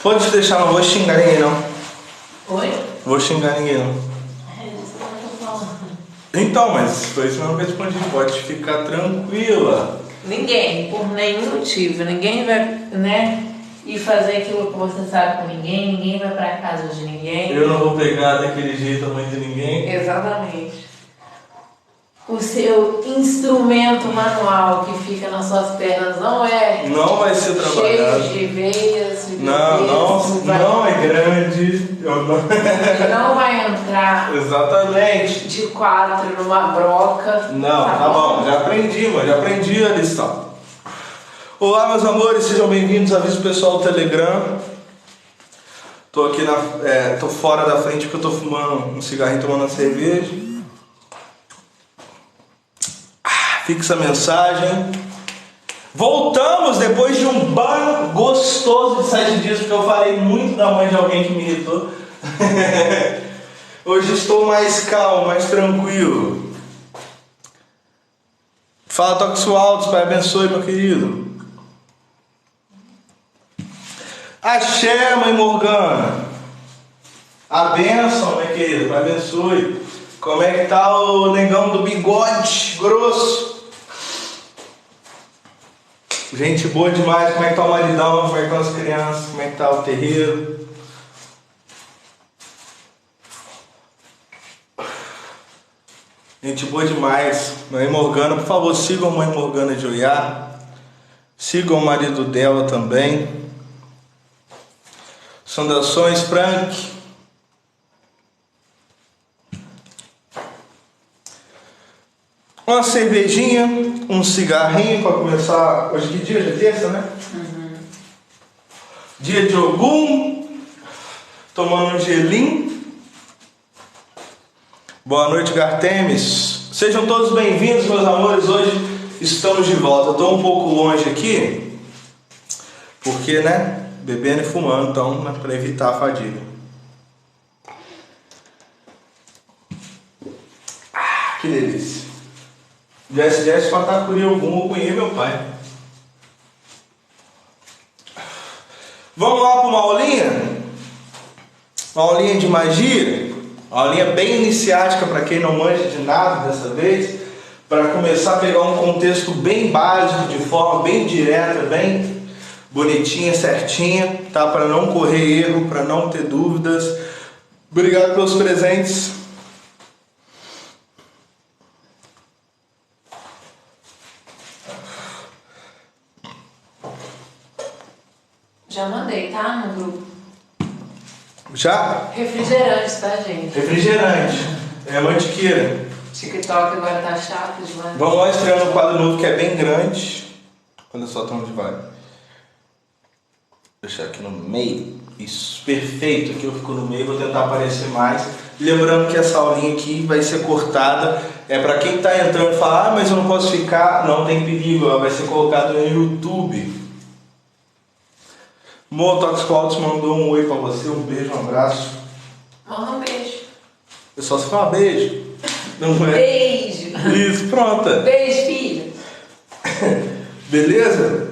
Pode deixar, não vou xingar ninguém não. Oi? Vou xingar ninguém não. É isso que eu tô falando. Então, mas foi isso mesmo que eu respondi. Pode ficar tranquila. Ninguém, por nenhum motivo, ninguém vai, né, ir fazer aquilo que você sabe com ninguém, ninguém vai pra casa de ninguém. Eu não vou pegar daquele jeito a mãe de ninguém. Exatamente. O seu instrumento manual que fica nas suas pernas não é Não vai ser trabalhado. cheio de veias, de Não é grande. Eu não... não vai entrar Exatamente. de 4 numa broca. Não, tá bom. Já aprendi a lição. Olá, meus amores, sejam bem-vindos. Aviso pessoal do Telegram. Tô aqui tô fora da frente porque eu tô fumando um cigarrinho, tomando uma cerveja. Fixa a mensagem. Voltamos depois de um banho gostoso de 7 dias, porque eu falei muito da mãe de alguém que me irritou. Hoje estou mais calmo, mais tranquilo. Fala, Toxo Altos, Pai abençoe, meu querido. Axé, mãe Morgana. A bênção, minha querida, Pai abençoe. Como é que tá o negão do bigode grosso? Gente boa demais. Como é que tá o maridão? Como é que estão as crianças? Como é que tá o terreiro? Gente boa demais. Mãe Morgana, por favor, sigam a Mãe Morgana de Oiá. Sigam o marido dela também. Saudações, Frank. Uma cervejinha, um cigarrinho para começar. Hoje que dia? Hoje é terça, né? Uhum. Dia de Ogum. Tomando um gelinho. Boa noite, Gartemis. Sejam todos bem-vindos, meus amores. Hoje estamos de volta. Eu estou um pouco longe aqui, porque, né? Bebendo e fumando, então, né, para evitar a fadiga. Que delícia. Jesse Patacuri algum, eu conheci meu pai. Vamos lá para uma aulinha? Uma aulinha de magia? Uma aulinha bem iniciática para quem não manja de nada dessa vez. Para começar a pegar um contexto bem básico, de forma bem direta, bem bonitinha, certinha, tá? Para não correr erro, para não ter dúvidas. Obrigado pelos presentes. Já mandei, tá? No grupo. Já? Refrigerante, tá, gente? Refrigerante. É mantiqueira. TikTok agora tá chato demais. Vamos lá estreando um quadro novo que é bem grande. Olha só até onde vai. Vou deixar aqui no meio. Isso, perfeito. Aqui eu fico no meio, vou tentar aparecer mais. Lembrando que essa aulinha aqui vai ser cortada. É para quem tá entrando e fala, mas eu não posso ficar. Não tem perigo, ela vai ser colocada no YouTube. Motox Clouds mandou um oi pra você, um beijo, um abraço. Manda um beijo. Eu só se fala beijo. Não é? Beijo. Isso, pronta. Beijo, filho. Beleza?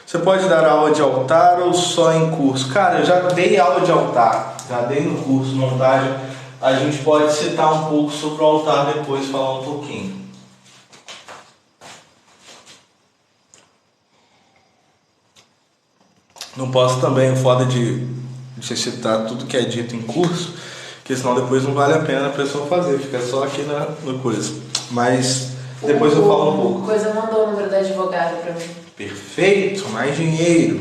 Você pode dar aula de altar ou só em curso? Cara, eu já dei aula de altar. Já dei no curso, montagem. A gente pode citar um pouco sobre o altar depois, falar um pouquinho. Não posso também, o foda de você citar tudo que é dito em curso, porque senão depois não vale a pena a pessoa fazer, fica só aqui no coisa. Mas depois eu falo um pouco. Coisa mandou o número da advogada pra mim. Perfeito, mais dinheiro.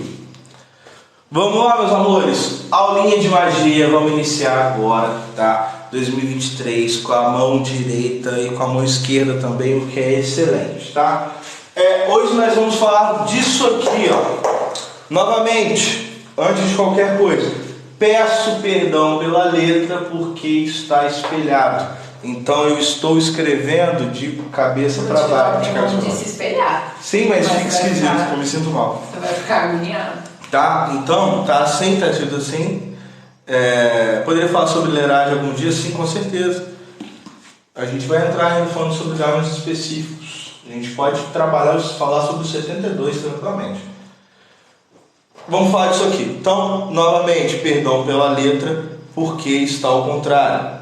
Vamos lá, meus amores. Aulinha de magia, vamos iniciar agora, tá? 2023 com a mão direita e com a mão esquerda também, o que é excelente, tá? Hoje nós vamos falar disso aqui, ó. Novamente, antes de qualquer coisa, peço perdão pela letra porque está espelhado. Então eu estou escrevendo de cabeça para baixo. Não disse espelhar. Sim, mas fica esquisito, porque eu me sinto mal. Você vai ficar agoniado. Tá? Então, tá assim, tá escrito assim. Poderia falar sobre leragem algum dia? Sim, com certeza. A gente vai entrar ainda falando sobre gramas específicos. A gente pode falar sobre os 72 tranquilamente. Vamos falar disso aqui. Então, novamente, perdão pela letra, porque está ao contrário.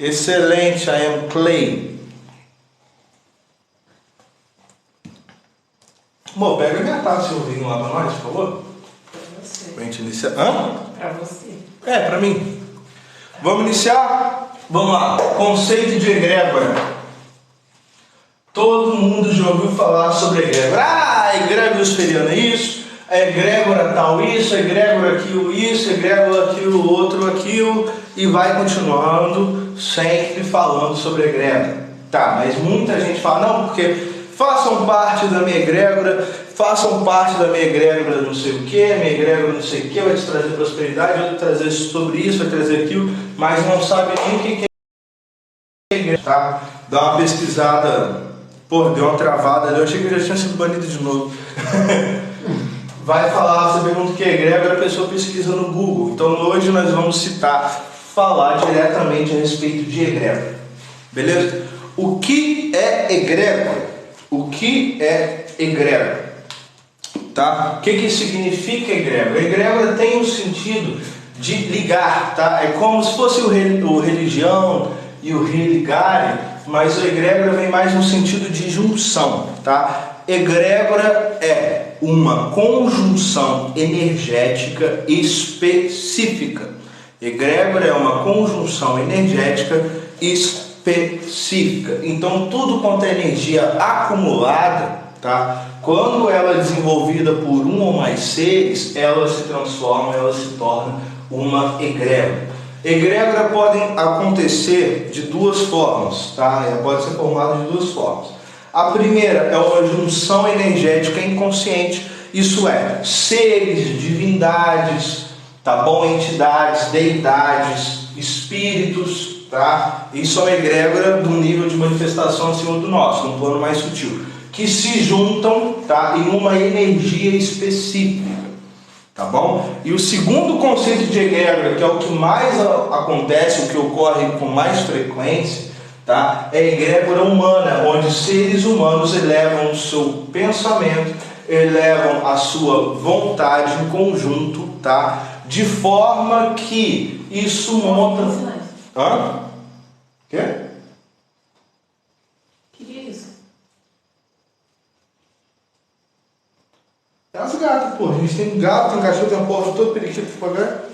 Excelente, I am Clay. Amor, pega minha taça e o vinho lá pra nós, por favor. Pra você. Pra gente iniciar. Hã? Pra você. Pra mim. Vamos iniciar? Vamos lá. Conceito de egrégora. Todo mundo já ouviu falar sobre egrégora. Ah, egrégora esferiana é isso, egrégora tal isso, egrégora aquilo isso, egrégora aquilo outro aquilo, e vai continuando sempre falando sobre egrégora. Tá, mas muita gente fala, não, porque façam parte da minha egrégora, façam parte da minha egrégora não sei o que, minha egrégora não sei o que, vai te trazer prosperidade, vai te trazer sobre isso, vai trazer aquilo, mas não sabe nem o que é egrégora, tá? Dá uma pesquisada. Pô, deu uma travada ali, eu achei que eu já tinha sido banido de novo. Vai falar, você pergunta o que é egrégora, a pessoa pesquisa no Google. Então hoje nós vamos falar diretamente a respeito de egrégora. Beleza? O que é egrégora? O que é egrégora? Tá? O que significa egrégora? Egrégora tem um sentido de ligar, tá? É como se fosse o religião e o religare, mas o egrégora vem mais no sentido de junção, tá? Egrégora é uma conjunção energética específica. Egrégora é uma conjunção energética específica. Então, tudo quanto é energia acumulada, tá? Quando ela é desenvolvida por um ou mais seres, ela se transforma, ela se torna uma egrégora. Egrégora podem acontecer de duas formas, tá? Ela pode ser formada de duas formas. A primeira é uma junção energética inconsciente, isso é, seres, divindades, tá bom? Entidades, deidades, espíritos, tá? Isso é uma egrégora do nível de manifestação acima do nosso, num plano mais sutil, que se juntam, tá? Em uma energia específica. Tá bom? E o segundo conceito de egrégora, que é o que mais acontece, o que ocorre com mais frequência, tá? É a egrégora humana, onde seres humanos elevam o seu pensamento, elevam a sua vontade em conjunto, tá? De forma que isso monta... Hã? Quê? Queria isso. É as gatas, pô. A gente tem gato, tem cachorro, tem uma porra todo periquito pra pagar.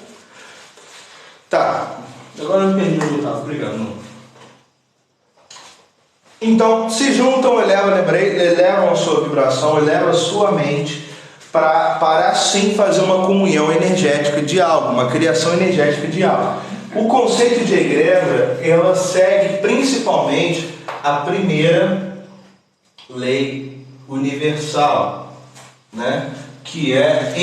Tá. Agora eu perdi o resultado. Obrigado, não. Então, se juntam, elevam a sua vibração, elevam a sua mente para assim fazer uma comunhão energética de algo, uma criação energética de algo. O conceito de egrégora, ela segue principalmente a primeira lei universal, né? Que é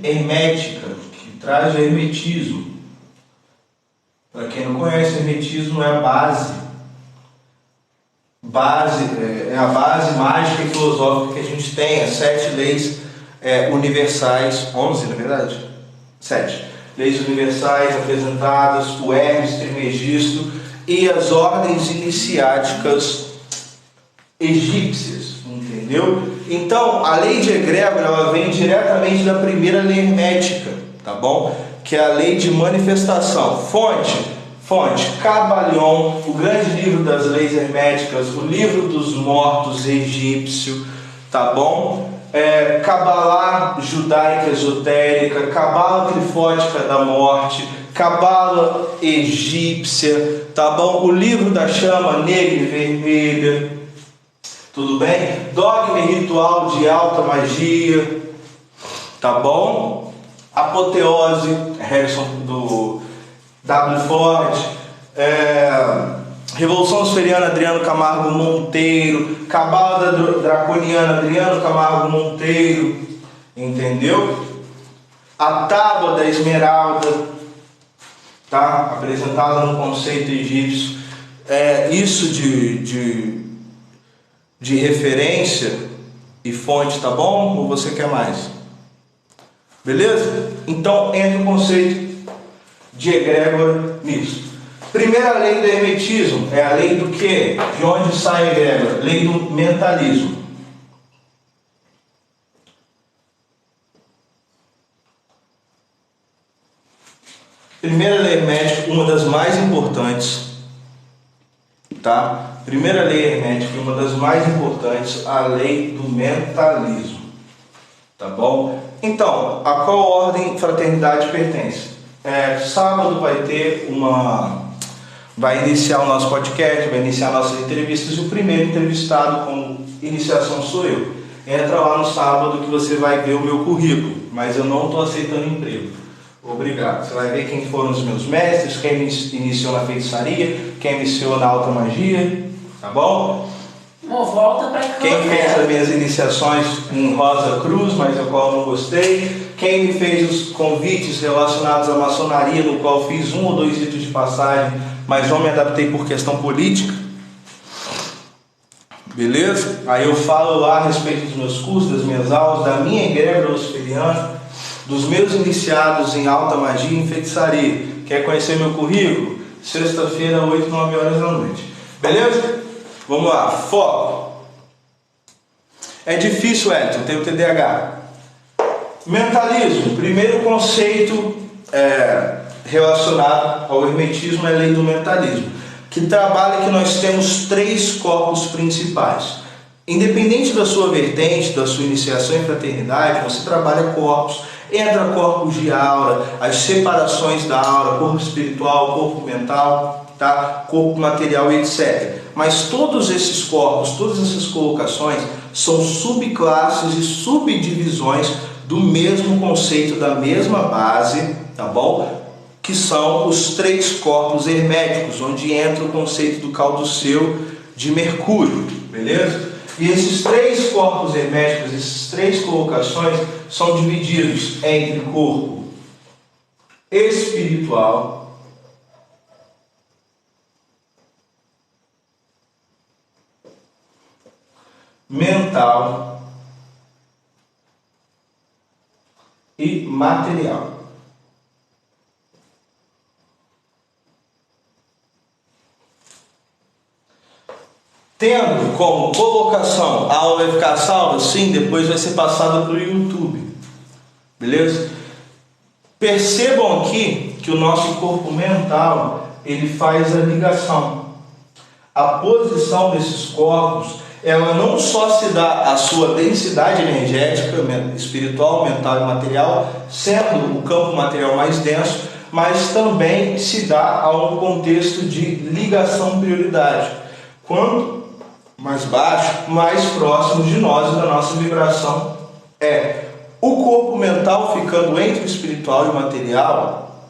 hermética, que traz o hermetismo. Para quem não conhece, o hermetismo é a base, é a base mágica e filosófica que a gente tem, as 7 leis universais, 11 na verdade, 7 leis universais apresentadas, o Hermes Trismegisto e as ordens iniciáticas egípcias, entendeu? Então, a lei de egrégora, ela vem diretamente da primeira lei hermética, tá bom? Que é a lei de manifestação. Fonte, Cabalion, o grande livro das leis herméticas, o livro dos mortos egípcio, tá bom? Cabala judaica esotérica, cabala trifótica da morte, cabala egípcia, tá bom? O livro da chama negra e vermelha, tudo bem? Dogma e ritual de alta magia, tá bom? Apoteose, Harrison do W. Ford, Revolução Esferiana, Adriano Camargo Monteiro, Cabala Draconiana, Adriano Camargo Monteiro, entendeu? A Tábua da Esmeralda, tá? Apresentada no conceito egípcio. Isso de referência e fonte, tá bom? Ou você quer mais? Beleza? Então entra o conceito de egrégora nisso. Primeira lei do hermetismo é a lei do quê? De onde sai a egrégora? Lei do mentalismo. Primeira lei hermética, uma das mais importantes, tá? Primeira lei hermética, uma das mais importantes, a lei do mentalismo, tá bom? Então, a qual ordem fraternidade pertence? Sábado vai iniciar o nosso podcast, vai iniciar nossas entrevistas, e o primeiro entrevistado com iniciação sou eu. Entra lá no sábado que você vai ver o meu currículo, mas eu não estou aceitando emprego. Obrigado. Você vai ver quem foram os meus mestres, quem me iniciou na feitiçaria, quem me iniciou na alta magia, tá bom? Volta pra cá. Quem fez as minhas iniciações em Rosa Cruz, mas a qual eu não gostei. Quem me fez os convites relacionados à maçonaria, no qual fiz 1 ou 2 ritos de passagem, mas não me adaptei por questão política. Beleza? Aí eu falo lá a respeito dos meus cursos, das minhas aulas, da minha egrégora luciferiana, dos meus iniciados em alta magia e em feitiçaria. Quer conhecer meu currículo? Sexta-feira, 8, 9 horas da noite. Beleza? Vamos lá, foco. É difícil, Elton, eu tenho TDAH. Mentalismo, primeiro conceito relacionado ao hermetismo é a lei do mentalismo, que trabalha que nós temos 3 corpos principais. Independente da sua vertente, da sua iniciação em fraternidade, você trabalha corpos, entra corpos de aura, as separações da aura, corpo espiritual, corpo mental, tá? Corpo material, etc. Mas todos esses corpos, todas essas colocações são subclasses e subdivisões do mesmo conceito, da mesma base, tá bom? Que são os 3 corpos herméticos, onde entra o conceito do calduceu de Mercúrio, beleza? E esses 3 corpos herméticos, essas 3 colocações, são divididos entre corpo espiritual, mental e material. Tendo como colocação, a aula vai ficar salva? Sim, depois vai ser passada para o YouTube. Beleza? Percebam aqui que o nosso corpo mental, ele faz a ligação. A posição desses corpos, ela não só se dá a sua densidade energética, espiritual, mental e material, sendo o campo material mais denso, mas também se dá a um contexto de ligação prioridade. Quanto mais baixo, mais próximo de nós e da nossa vibração é. O corpo mental ficando entre o espiritual e o material,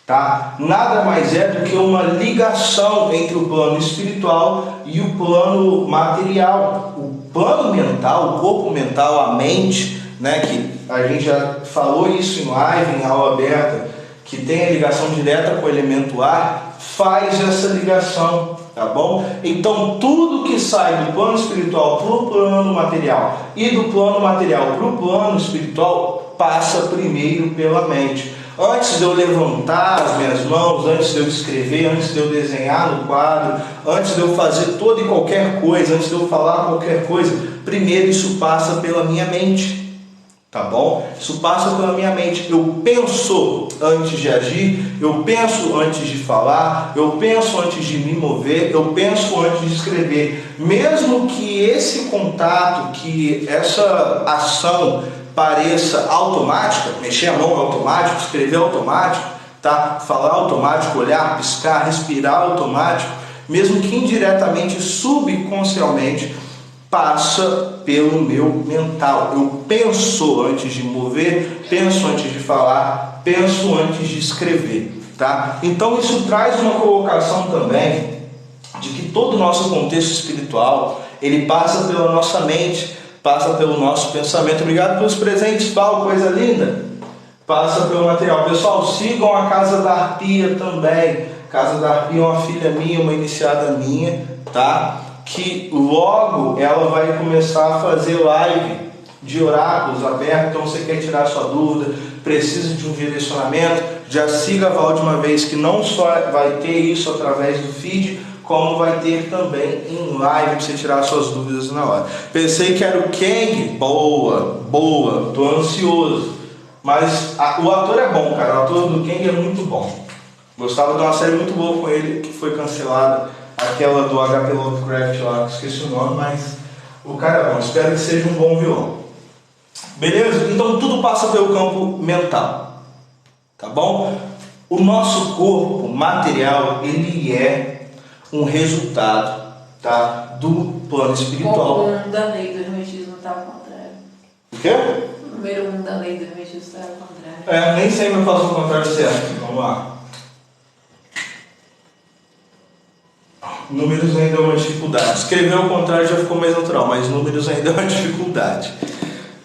tá? Nada mais é do que uma ligação entre o plano espiritual e o plano material. O plano mental, o corpo mental, a mente, né, que a gente já falou isso em live, em aula aberta, que tem a ligação direta com o elemento ar, faz essa ligação. Tá bom? Então tudo que sai do plano espiritual para o plano material e do plano material para o plano espiritual passa primeiro pela mente. Antes de eu levantar as minhas mãos, antes de eu escrever, antes de eu desenhar no quadro, antes de eu fazer toda e qualquer coisa, antes de eu falar qualquer coisa, primeiro isso passa pela minha mente. Tá bom? Isso passa pela minha mente. Eu penso antes de agir, eu penso antes de falar, eu penso antes de me mover, eu penso antes de escrever. Mesmo que esse contato, que essa ação pareça automática, mexer a mão é automático, escrever é automático, tá? Falar automático, olhar, piscar, respirar automático, mesmo que indiretamente, subconscientemente, passa pelo meu mental. Eu penso antes de mover, penso antes de falar, penso antes de escrever, tá? Então isso traz uma colocação também de que todo o nosso contexto espiritual, ele passa pela nossa mente, passa pelo nosso pensamento. Obrigado pelos presentes, Paulo, coisa linda. Passa pelo material. Pessoal, sigam a Casa da Arpia também. Casa da Arpia é uma filha minha, uma iniciada minha, tá? Que logo ela vai começar a fazer live de oráculos aberto. Então você quer tirar sua dúvida, precisa de um direcionamento, já siga a Val de uma vez, que não só vai ter isso através do feed, como vai ter também em live para você tirar suas dúvidas na hora. Pensei que era o Kang, boa, tô ansioso, Mas o ator é bom, cara. O ator do Kang é muito bom. Gostava de uma série muito boa com ele, que foi cancelada. Aquela do HP Lovecraft lá, esqueci o nome, mas o cara é bom. Espero que seja um bom vilão. Beleza? Então tudo passa pelo campo mental. Tá bom? O nosso corpo material, ele é um resultado, tá, do plano espiritual. O 1 da lei do hermetismo está ao contrário. O quê? O número 1 da lei do hermetismo está ao contrário. Nem sempre eu faço o contrário certo. Vamos lá. Números ainda é uma dificuldade. Escrever ao contrário já ficou mais natural, mas números ainda é uma dificuldade.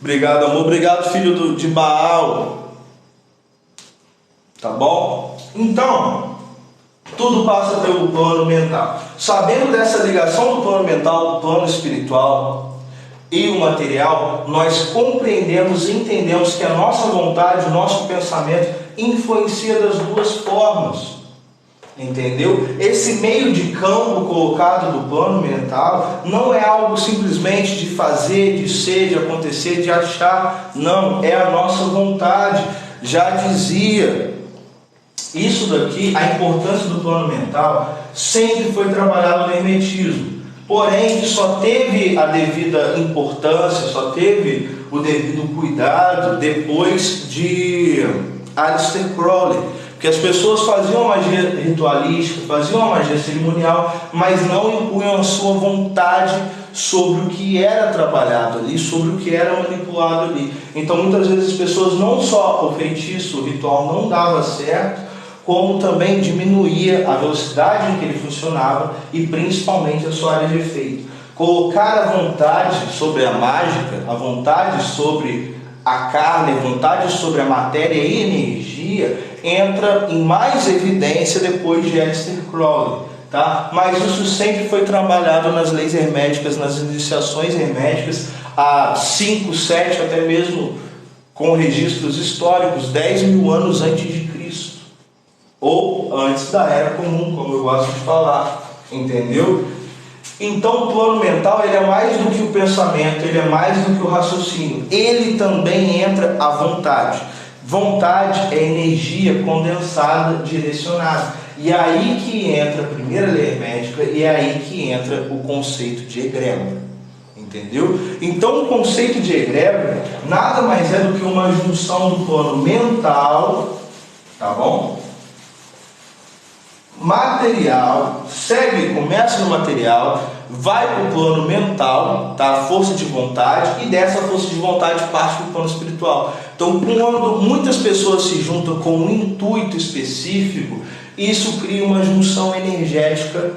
Obrigado, amor. Obrigado, filho de Baal. Tá bom? Então, tudo passa pelo plano mental. Sabendo dessa ligação do plano mental, do plano espiritual e o material, nós compreendemos e entendemos que a nossa vontade, o nosso pensamento influencia das duas formas. Entendeu? Esse meio de campo colocado do plano mental não é algo simplesmente de fazer, de ser, de acontecer, de achar. Não, é a nossa vontade. Já dizia isso daqui, a importância do plano mental sempre foi trabalhado no hermetismo. Porém, só teve a devida importância, só teve o devido cuidado depois de Aleister Crowley. Porque as pessoas faziam magia ritualística, faziam a magia cerimonial, mas não impunham a sua vontade sobre o que era trabalhado ali, sobre o que era manipulado ali. Então muitas vezes as pessoas, não só o feitiço, o ritual não dava certo, como também diminuía a velocidade em que ele funcionava e principalmente a sua área de efeito. Colocar a vontade sobre a mágica, a vontade sobre a carne, a vontade sobre a matéria e energia entra em mais evidência depois de Aleister Crowley, tá? Mas isso sempre foi trabalhado nas leis herméticas, nas iniciações herméticas, há 5, 7, até mesmo com registros históricos, 10 mil anos antes de Cristo, ou antes da Era Comum, como eu gosto de falar, entendeu? Então o plano mental, ele é mais do que o pensamento, ele é mais do que o raciocínio, ele também entra a vontade. Vontade é energia condensada, direcionada. E é aí que entra a primeira lei hermética, e é aí que entra o conceito de egrégora. Entendeu? Então o conceito de egrégora nada mais é do que uma junção do plano mental, tá bom? Material, começa no material, vai para o plano mental, tá? A força de vontade, e dessa força de vontade parte para o plano espiritual. Então, quando muitas pessoas se juntam com um intuito específico, isso cria uma junção energética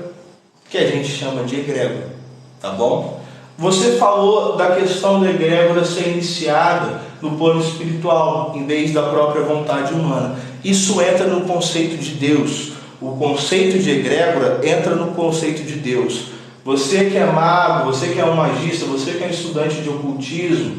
que a gente chama de egrégora, tá bom? Você falou da questão da egrégora ser iniciada no plano espiritual, em vez da própria vontade humana. Isso entra no conceito de Deus. O conceito de egrégora entra no conceito de Deus. Você que é mago, você que é um magista, você que é um estudante de ocultismo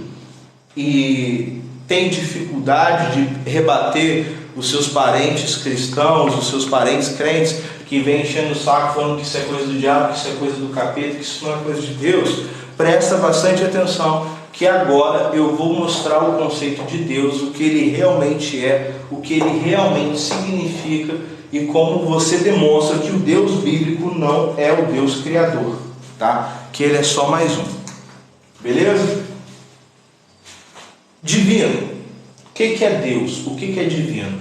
e tem dificuldade de rebater os seus parentes cristãos, os seus parentes crentes, que vêm enchendo o saco falando que isso é coisa do diabo, que isso é coisa do capeta, que isso não é coisa de Deus, presta bastante atenção, que agora eu vou mostrar o conceito de Deus, o que ele realmente é, o que ele realmente significa, e como você demonstra que o Deus bíblico não é o Deus criador, tá? Que ele é só mais um. Beleza? Divino. O que é Deus? O que é divino?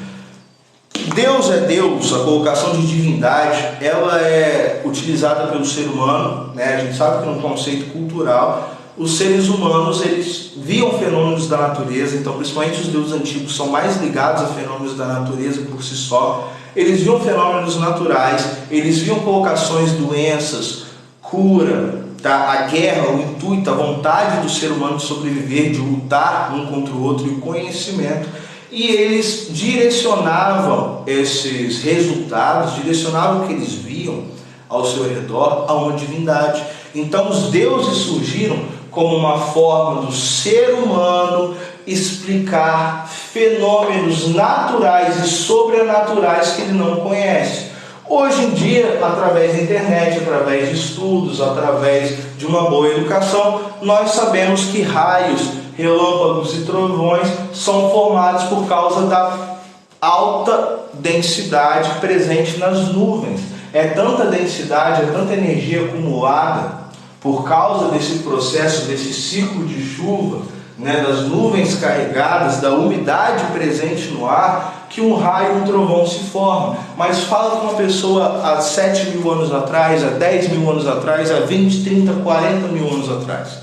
Deus é Deus, a colocação de divindade, ela é utilizada pelo ser humano, né? A gente sabe que no conceito cultural, os seres humanos, eles viam fenômenos da natureza, então principalmente os deuses antigos são mais ligados a fenômenos da natureza por si só. Eles viam fenômenos naturais, eles viam colocações, doenças, cura, tá? A guerra, o intuito, a vontade do ser humano de sobreviver, de lutar um contra o outro, e o conhecimento. E eles direcionavam esses resultados, direcionavam o que eles viam ao seu redor a uma divindade. Então os deuses surgiram como uma forma do ser humano explicar fenômenos naturais e sobrenaturais que ele não conhece. Hoje em dia, através da internet, através de estudos, através de uma boa educação, nós sabemos que raios, relâmpagos e trovões são formados por causa da alta densidade presente nas nuvens. É tanta densidade, é tanta energia acumulada por causa desse processo, desse ciclo de chuva, né, das nuvens carregadas, da umidade presente no ar, que um raio e um trovão se formam. Mas fala com uma pessoa há 7.000 anos atrás, há 10.000 anos atrás, há 20, 30, 40 mil anos atrás.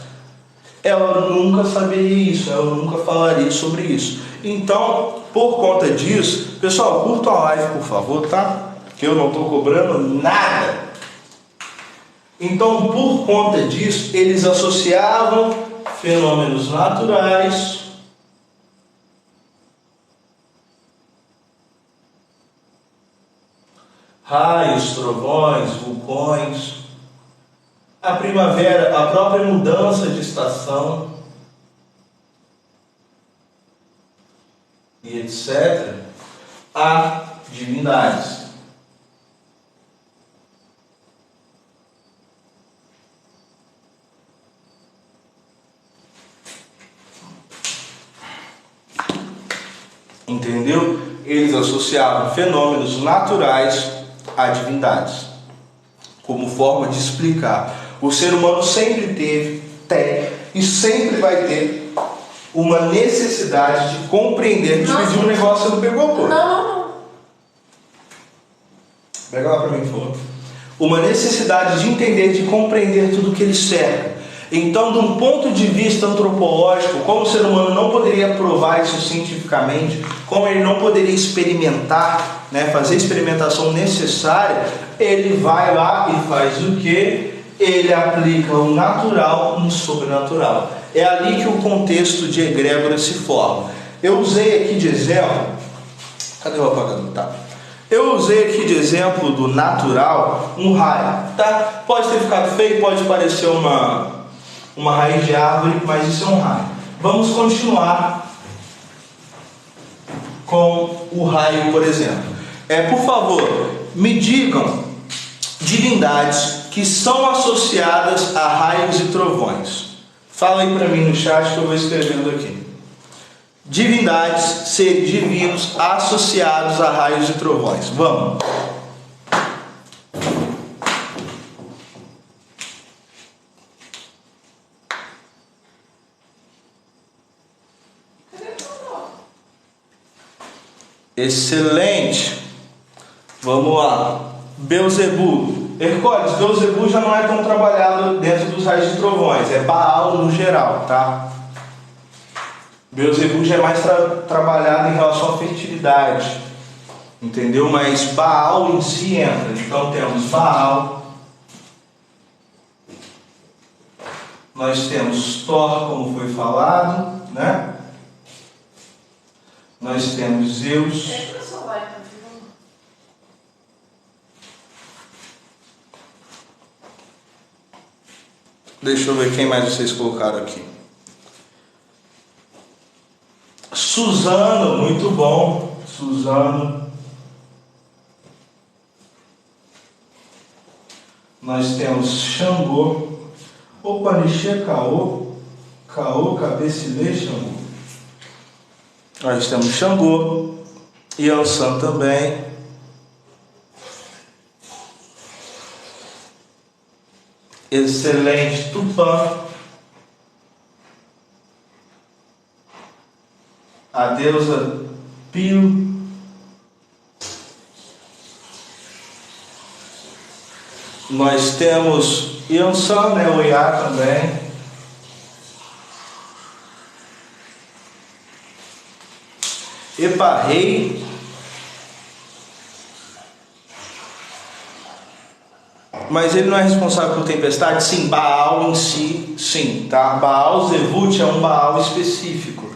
Ela nunca saberia isso, ela nunca falaria sobre isso. Então, por conta disso, pessoal, curta a live, por favor, tá? Que eu não estou cobrando nada. Então, por conta disso, eles associavam fenômenos naturais raios, trovões, vulcões, a primavera, a própria mudança de estação e etc., a divindades. Entendeu? Eles associavam fenômenos naturais a divindades, como forma de explicar. O ser humano sempre teve, tem e sempre vai ter uma necessidade de compreender. Te pedi um negócio, você não pegou, pô? Não. Pega lá pra mim, por favor. Uma necessidade de entender, de compreender tudo que ele cerca. Então, de um ponto de vista antropológico, como o ser humano não poderia provar isso cientificamente, como ele não poderia experimentar, né, fazer a experimentação necessária, ele vai lá e faz o quê? Ele aplica o natural no sobrenatural. É ali que o contexto de egrégora se forma. Eu usei aqui de exemplo... Cadê o apagador? Tá. Eu usei aqui de exemplo do natural um raio, tá? Pode ter ficado feio, pode parecer uma raiz de árvore, mas isso é um raio. Vamos continuar com o raio, por exemplo. Por favor, me digam divindades que são associadas a raios e trovões. Fala aí para mim no chat que eu vou escrevendo aqui. Divindades, seres divinos associados a raios e trovões. Vamos. Excelente. Vamos lá. Beelzebu. Hercólides, Beelzebu já não é tão trabalhado dentro dos raios de trovões. É Baal no geral, tá? Beelzebu já é mais trabalhado em relação à fertilidade. Entendeu? Mas Baal em si entra. Então temos Baal. Nós temos Thor, como foi falado, né? Nós temos Zeus. Deixa eu ver quem mais vocês colocaram aqui. Suzano, muito bom. Suzano. Nós temos Xangô. Opanixê, Caô. Caô, Cabecilê, Xangô. Nós temos Xangô. Yansan também. Excelente. Tupã. A deusa Pio. Nós temos Yansan, né, o Iá também. Eparrei. Mas ele não é responsável por tempestade? Sim, Baal em si, sim, tá? Baal Zevut é um Baal específico.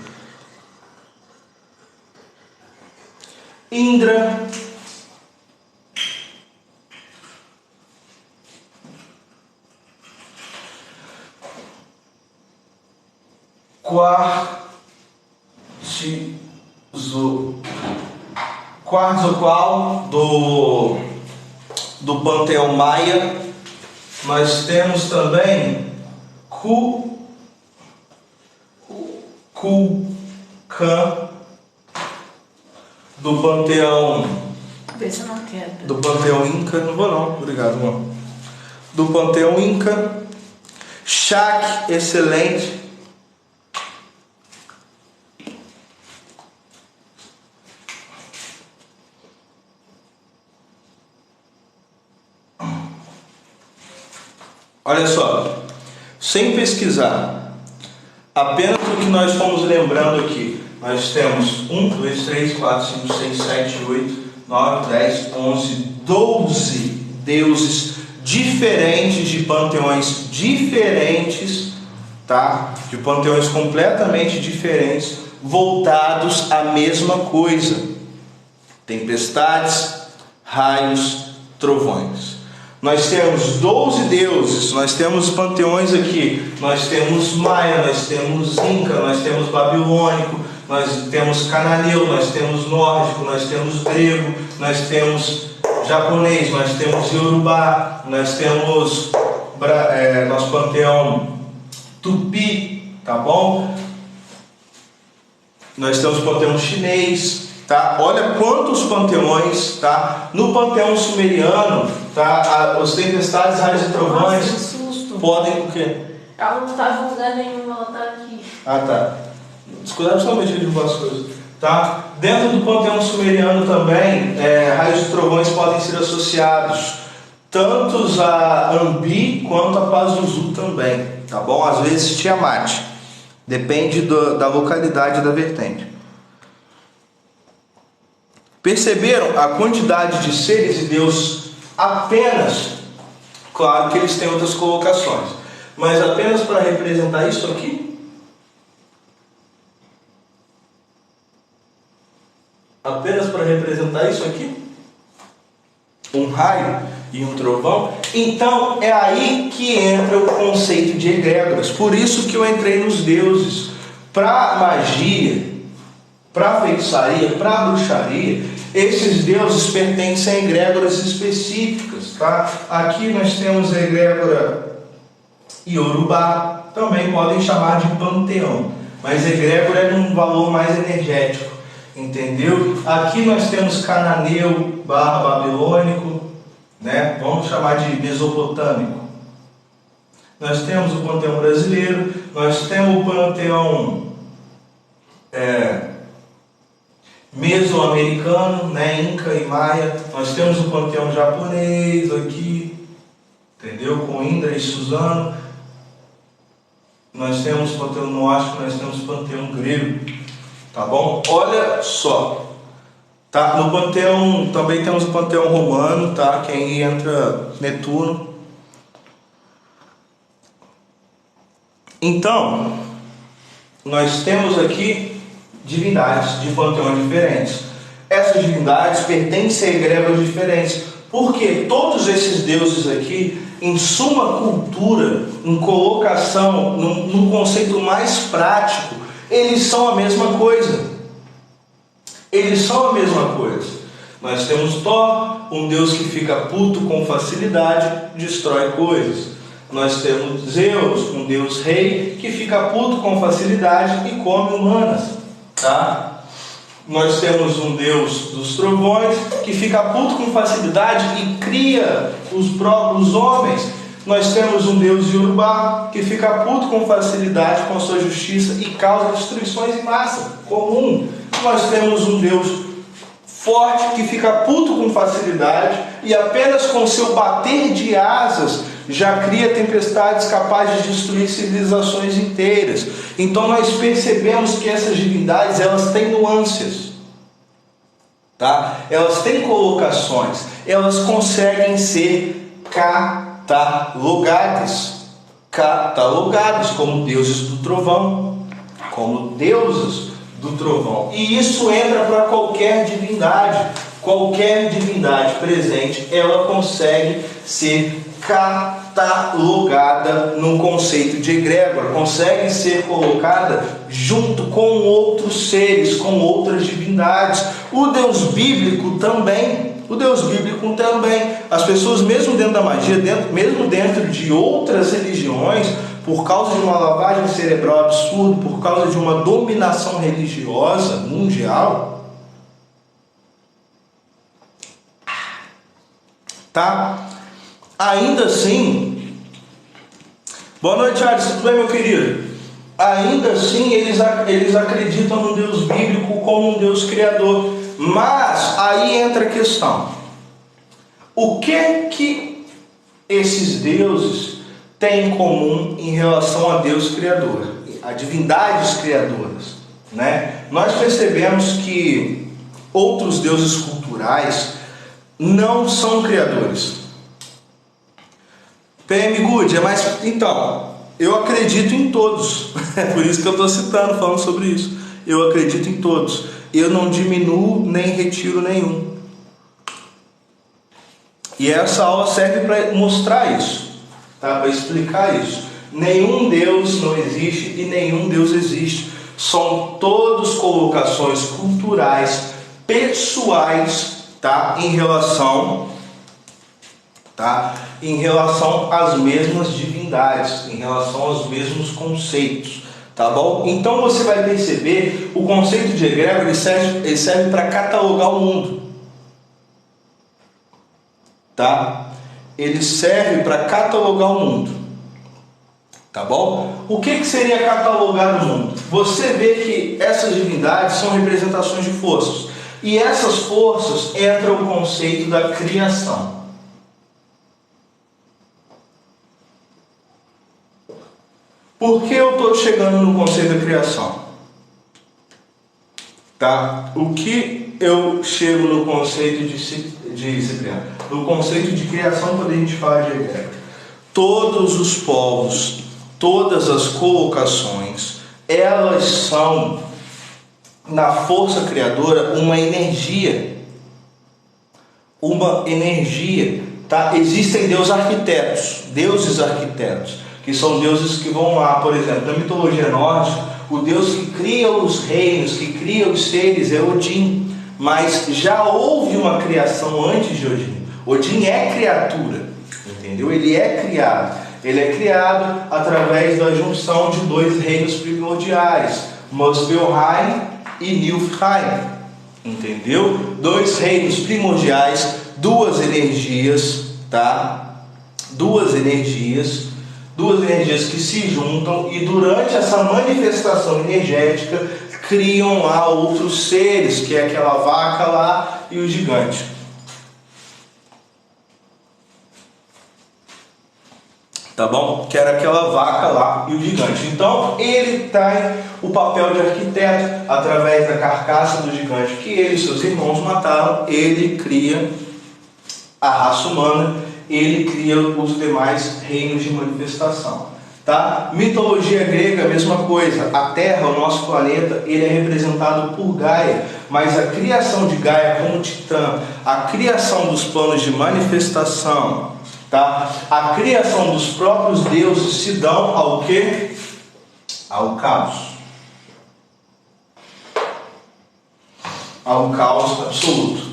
Indra. Quetzalcoatl do panteão maia. Nós temos também Kukulkan, do panteão. Vê se eu não quero. Do panteão Inca, não vou não, obrigado, irmão. Do panteão Inca, Shak, excelente. Olha só, sem pesquisar, apenas o que nós fomos lembrando aqui, nós temos 1, 2, 3, 4, 5, 6, 7, 8, 9, 10, 11, 12 deuses diferentes, de panteões diferentes, tá? De panteões completamente diferentes, voltados à mesma coisa: tempestades, raios, trovões. Nós temos 12 deuses, nós temos panteões aqui, nós temos maia, nós temos inca, nós temos babilônico, nós temos cananeu, nós temos nórdico, nós temos grego, nós temos japonês, nós temos iorubá, nós temos nosso panteão tupi, tá bom? Nós temos o panteão chinês, tá? Olha quantos panteões, tá? No panteão sumeriano, tá? As tempestades, raios e trovões. Nossa, que susto. Podem o quê? Ela não estava em lugar nenhum, ela está aqui. Ah, tá. Descuidado somente de derrubar as coisas, tá? Dentro do panteão sumeriano também, raios e trovões podem ser associados tanto a Anbi quanto a Pazuzu também, tá bom? Às vezes Tiamat, depende da localidade da vertente. Perceberam a quantidade de seres de Deus apenas? Claro que eles têm outras colocações, mas apenas para representar isso aqui? Apenas para representar isso aqui? Um raio e um trovão? Então é aí que entra o conceito de egrégoras. Por isso que eu entrei nos deuses. Para magia, para feitiçaria, para bruxaria, esses deuses pertencem a egrégoras específicas, tá? Aqui nós temos a egrégora iorubá, também podem chamar de panteão, mas egrégora é num valor mais energético, entendeu? Aqui nós temos cananeu / babilônico, né? Vamos chamar de mesopotâmico. Nós temos o panteão brasileiro, nós temos o panteão mesoamericano, né? Inca e maia. Nós temos o panteão japonês aqui, entendeu? Com Indra e Suzano. Nós temos o panteão nórdico, nós temos o panteão grego, tá bom? Olha só, tá? No panteão também temos o panteão romano, tá? Que aí entra Netuno. Então, nós temos aqui divindades de panteões diferentes. Essas divindades pertencem a egrégoras diferentes, porque todos esses deuses aqui, em suma cultura, em colocação, num conceito mais prático, eles são a mesma coisa. Eles são a mesma coisa. Nós temos Thor, um deus que fica puto com facilidade, destrói coisas. Nós temos Zeus, um deus rei, que fica puto com facilidade e come humanas, tá? Nós temos um deus dos trovões, que fica puto com facilidade e cria os próprios homens. Nós temos um deus iorubá, que fica puto com facilidade com a sua justiça e causa destruições em massa, comum. Nós temos um deus forte, que fica puto com facilidade e apenas com seu bater de asas já cria tempestades capazes de destruir civilizações inteiras. Então nós percebemos que essas divindades, elas têm nuances, tá? Elas têm colocações, elas conseguem ser catalogadas como deuses do trovão, como deusas do trovão. E isso entra para qualquer divindade presente, ela consegue ser catalogada no conceito de egrégora, consegue ser colocada junto com outros seres, com outras divindades. O Deus bíblico também. As pessoas, mesmo dentro da magia, mesmo dentro de outras religiões, por causa de uma lavagem cerebral absurda, por causa de uma dominação religiosa mundial, tá? Ainda assim, boa noite, Alisson, tudo bem, meu querido? Ainda assim, eles acreditam no Deus bíblico como um Deus criador. Mas aí entra a questão: o que esses deuses têm em comum em relação a Deus criador, a divindades criadoras, né? Nós percebemos que outros deuses culturais não são criadores. PM Good, então, eu acredito em todos. É por isso que eu estou citando, falando sobre isso. Eu acredito em todos. Eu não diminuo nem retiro nenhum. E essa aula serve para mostrar isso, tá? Para explicar isso. Nenhum Deus não existe e nenhum Deus existe. São todos colocações culturais, pessoais, tá? Em relação às mesmas divindades, em relação aos mesmos conceitos, tá bom? Então você vai perceber, o conceito de egrégora ele serve para catalogar o mundo, tá? Ele serve para catalogar o mundo, tá bom? O que seria catalogar o mundo? Você vê que essas divindades são representações de forças, e essas forças entra o conceito da criação. Por que eu estou chegando no conceito da criação? Tá? O que eu chego no conceito de Cipriano? No conceito de criação, quando a gente fala de egrégora, todos os povos, todas as colocações, elas são, na força criadora, uma energia. Tá? Existem deuses arquitetos, que são deuses que vão lá, por exemplo, na mitologia nórdica, o deus que cria os reinos, que cria os seres é Odin, mas já houve uma criação antes de Odin. Odin é criatura, entendeu? Ele é criado através da junção de dois reinos primordiais, Muspelheim e Niflheim, entendeu? Dois reinos primordiais, duas energias, tá? Duas energias que se juntam e durante essa manifestação energética criam lá outros seres, que é aquela vaca lá e o gigante. Tá bom? Que era aquela vaca lá e o gigante. Então ele tem o papel de arquiteto através da carcaça do gigante que ele e seus irmãos mataram. Ele cria a raça humana, ele cria os demais reinos de manifestação, tá? Mitologia grega, a mesma coisa. A Terra, o nosso planeta, ele é representado por Gaia, mas a criação de Gaia como titã, a criação dos planos de manifestação, tá? A criação dos próprios deuses se dão ao quê? Ao caos. Ao caos absoluto.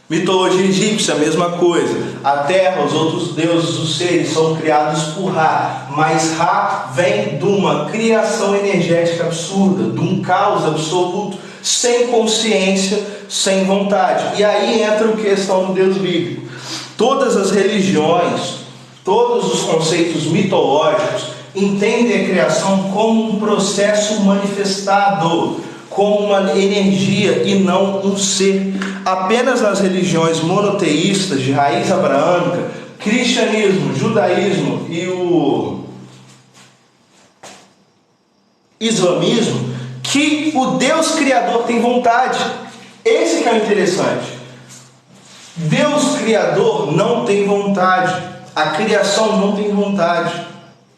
Mitologia egípcia, a mesma coisa. A terra, os outros deuses, os seres são criados por Ra, mas Ra vem de uma criação energética absurda, de um caos absoluto, sem consciência, sem vontade. E aí entra a questão do Deus bíblico. Todas as religiões, todos os conceitos mitológicos entendem a criação como um processo manifestado, como uma energia e não um ser. Apenas nas religiões monoteístas de raiz abraâmica, cristianismo, judaísmo e o islamismo, que o Deus Criador tem vontade. Esse que é o interessante. Deus Criador não tem vontade. A criação não tem vontade.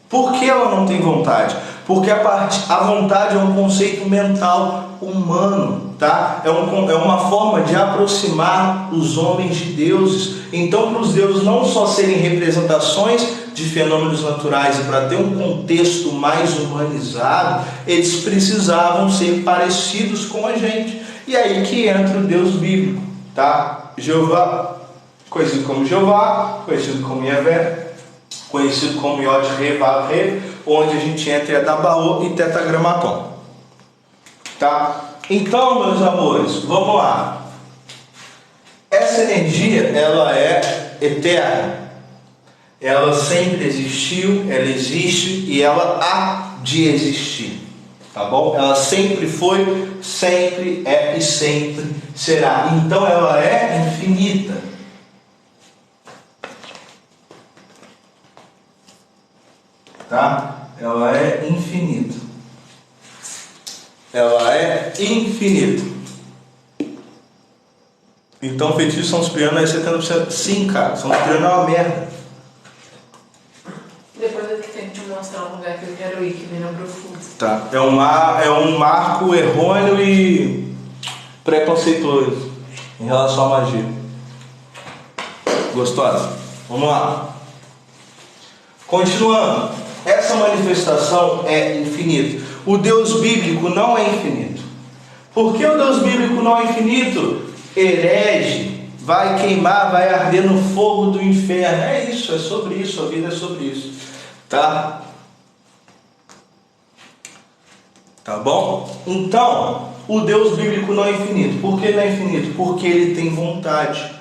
Por que ela não tem vontade? Porque a vontade é um conceito mental humano, tá? É uma forma de aproximar os homens de deuses. Então, para os deuses não só serem representações de fenômenos naturais e para ter um contexto mais humanizado, eles precisavam ser parecidos com a gente. E aí que entra o Deus bíblico, tá? Jeová, conhecido como Jeová, conhecido como Yahvé, conhecido como Yod He Vav He, onde a gente entra em Adabaô e Tetragramaton. Tá? Então, meus amores, vamos lá. Essa energia, ela é eterna. Ela sempre existiu, ela existe e ela há de existir. Tá bom? Ela sempre foi, sempre é e sempre será. Então ela é infinita. Tá? Ela é infinita. Ela é infinita. Então feitiço São Cipriano é 70%. Sim, cara, São Cipriano é uma merda. Depois eu tenho que te mostrar um lugar que eu quero ir, que vem no profundo. Tá. É um marco errôneo e preconceituoso em relação à magia. Gostosa? Vamos lá. Continuando. Essa manifestação é infinita. O Deus bíblico não é infinito. Por que o Deus bíblico não é infinito? Herege, vai queimar, vai arder no fogo do inferno. É isso, é sobre isso, a vida é sobre isso. Tá? Tá bom? Então, o Deus bíblico não é infinito. Por que não é infinito? Porque ele tem vontade.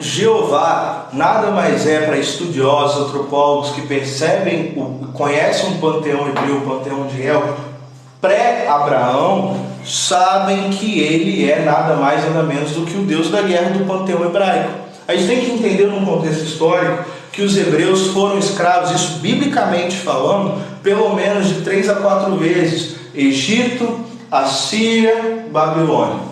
Jeová nada mais é para estudiosos, antropólogos que percebem, conhecem o panteão hebreu, o panteão de El, pré-Abraão, sabem que ele é nada mais nada menos do que o Deus da guerra do panteão hebraico. A gente tem que entender num contexto histórico que os hebreus foram escravos, isso biblicamente falando, pelo menos de 3 a 4 vezes. Egito, Assíria, Babilônia.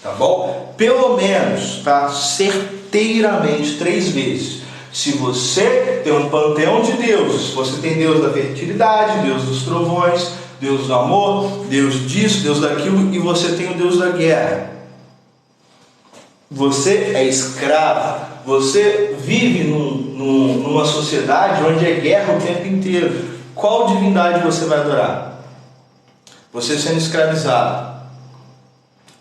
Tá bom? Pelo menos, tá? Certeiramente 3 vezes. Se você tem um panteão de deuses, você tem Deus da fertilidade, Deus dos trovões, Deus do amor, Deus disso, Deus daquilo, e você tem o Deus da guerra. Você é escravo, você vive numa sociedade onde é guerra o tempo inteiro. Qual divindade você vai adorar? Você sendo escravizado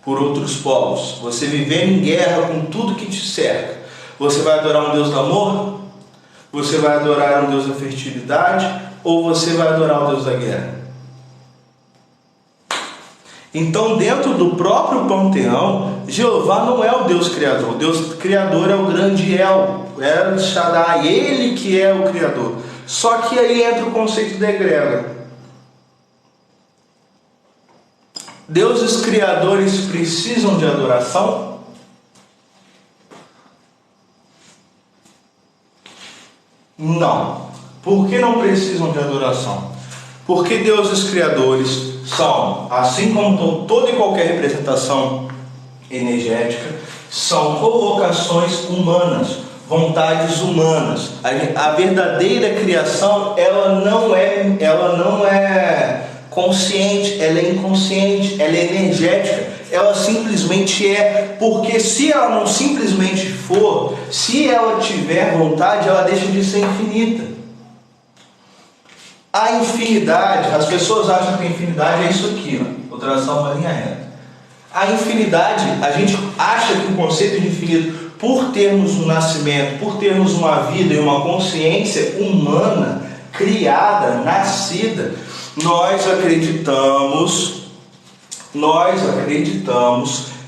por outros povos, você vivendo em guerra com tudo que te cerca. Você vai adorar um Deus do amor? Você vai adorar um Deus da fertilidade? Ou você vai adorar o Deus da guerra? Então, dentro do próprio panteão, Jeová não é o Deus criador. O Deus criador é o grande El Shaddai, ele que é o criador. Só que aí entra o conceito da egrégora. Deuses criadores precisam de adoração? Não. Por que não precisam de adoração? Porque deuses criadores são, assim como toda e qualquer representação energética, são colocações humanas, vontades humanas. A verdadeira criação, ela não é consciente, ela é inconsciente, ela é energética, ela simplesmente é, porque se ela não simplesmente for, se ela tiver vontade, ela deixa de ser infinita. A infinidade, as pessoas acham que a infinidade é isso aqui, ó, vou traçar uma linha reta. A infinidade, a gente acha que o conceito de infinito, por termos um nascimento, por termos uma vida e uma consciência humana, criada, nascida, nós acreditamos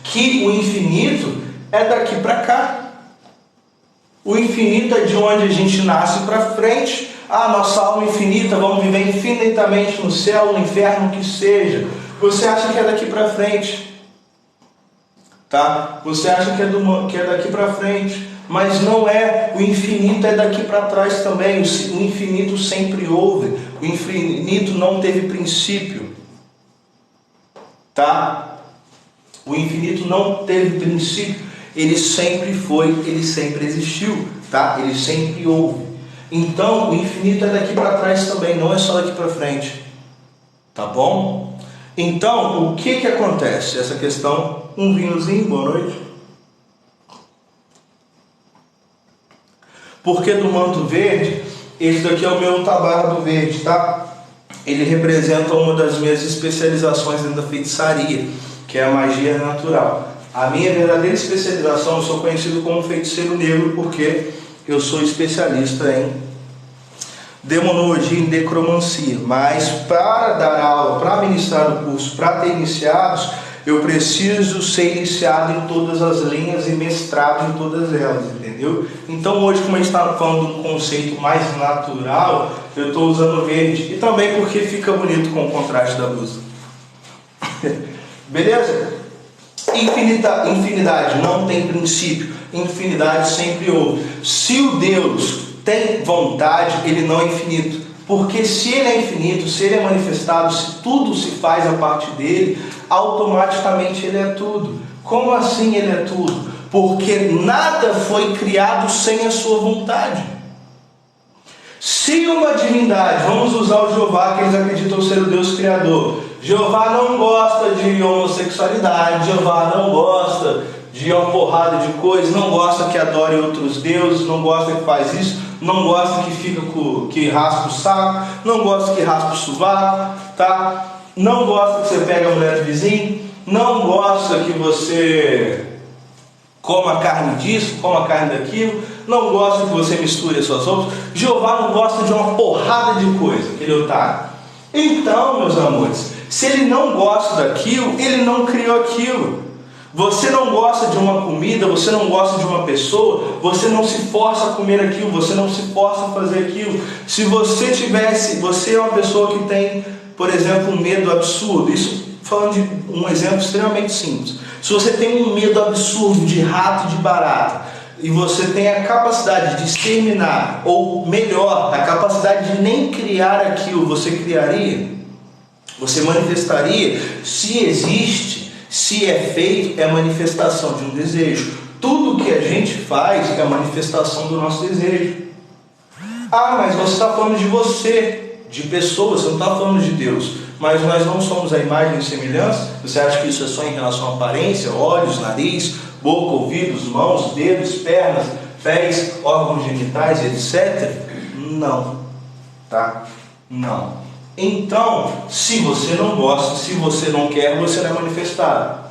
que o infinito é daqui para cá. O infinito é de onde a gente nasce para frente. Ah, nossa alma infinita, vamos viver infinitamente no céu, no inferno, que seja. Você acha que é daqui para frente, tá? Você acha que é daqui para frente, mas não é. O infinito é daqui para trás também. O infinito sempre houve. O infinito não teve princípio, tá? O infinito não teve princípio. Ele sempre foi, ele sempre existiu, tá? Ele sempre houve. Então, o infinito é daqui para trás também, não é só daqui para frente. Tá bom? Então, o que acontece? Essa questão, um vinhozinho, boa noite. Porque do manto verde, esse daqui é o meu tabardo verde, tá? Ele representa uma das minhas especializações dentro da feitiçaria, que é a magia natural. A minha verdadeira especialização, eu sou conhecido como feiticeiro negro, porque eu sou especialista em demonologia e necromancia, mas para dar aula, para ministrar o curso, para ter iniciados, eu preciso ser iniciado em todas as linhas e mestrado em todas elas, entendeu? Então hoje, como a gente está falando de um conceito mais natural, eu estou usando verde, e também porque fica bonito com o contraste da blusa. Beleza? Infinidade não tem princípio, infinidade sempre houve. Se o Deus tem vontade, ele não é infinito, porque se ele é infinito, se ele é manifestado, se tudo se faz a partir dele, automaticamente ele é tudo. Como assim ele é tudo? Porque nada foi criado sem a sua vontade. Se uma divindade, vamos usar o Jeová, que eles acreditam ser o Deus criador, Jeová não gosta de homossexualidade, Jeová não gosta de uma porrada de coisas, não gosta que adore outros deuses, não gosta que faz isso, não gosta que raspa o saco, não gosta que raspa o sovaco, tá? Não gosta que você pega a mulher do vizinho, não gosta que você coma carne disso, coma carne daquilo, não gosta que você misture as suas roupas. Jeová não gosta de uma porrada de coisa, aquele otário. Então, meus amores, se ele não gosta daquilo, ele não criou aquilo. Você não gosta de uma comida, você não gosta de uma pessoa, você não se força a comer aquilo, você não se força a fazer aquilo. Se você você é uma pessoa que tem, por exemplo, um medo absurdo, isso falando de um exemplo extremamente simples. Se você tem um medo absurdo de rato e de barata, e você tem a capacidade de exterminar, ou melhor, a capacidade de nem criar aquilo, você criaria? Você manifestaria? Se existe, se é feito, é manifestação de um desejo. Tudo que a gente faz é manifestação do nosso desejo. Ah, mas você está falando de você, de pessoas, você não está falando de Deus. Mas nós não somos a imagem e semelhança? Você acha que isso é só em relação à aparência, olhos, nariz, boca, ouvidos, mãos, dedos, pernas, pés, órgãos genitais, etc? Não, tá? Não. Então, se você não gosta, se você não quer, você não é manifestado.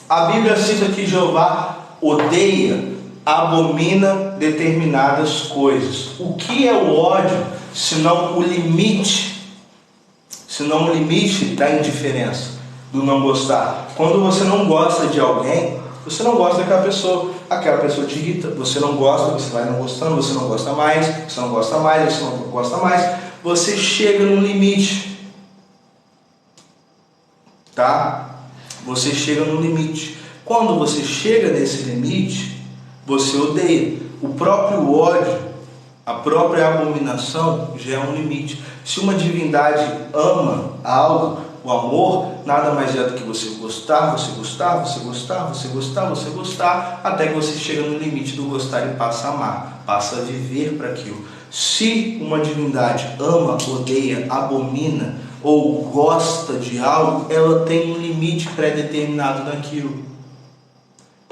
A Bíblia cita que Jeová odeia, abomina determinadas coisas. O que é o ódio, senão o limite? Senão o limite da indiferença, do não gostar. Quando você não gosta de alguém, você não gosta daquela pessoa te irrita, você não gosta, você vai não gostando, você não gosta mais, você não gosta mais, você não gosta mais, você chega no limite, tá? Você chega no limite. Quando você chega nesse limite, você odeia. O próprio ódio, a própria abominação já é um limite. Se uma divindade ama algo, o amor nada mais é do que você gostar, você gostar, você gostar, você gostar, você gostar, até que você chega no limite do gostar e passa a amar, passa a viver para aquilo. Se uma divindade ama, odeia, abomina ou gosta de algo, ela tem um limite pré-determinado naquilo,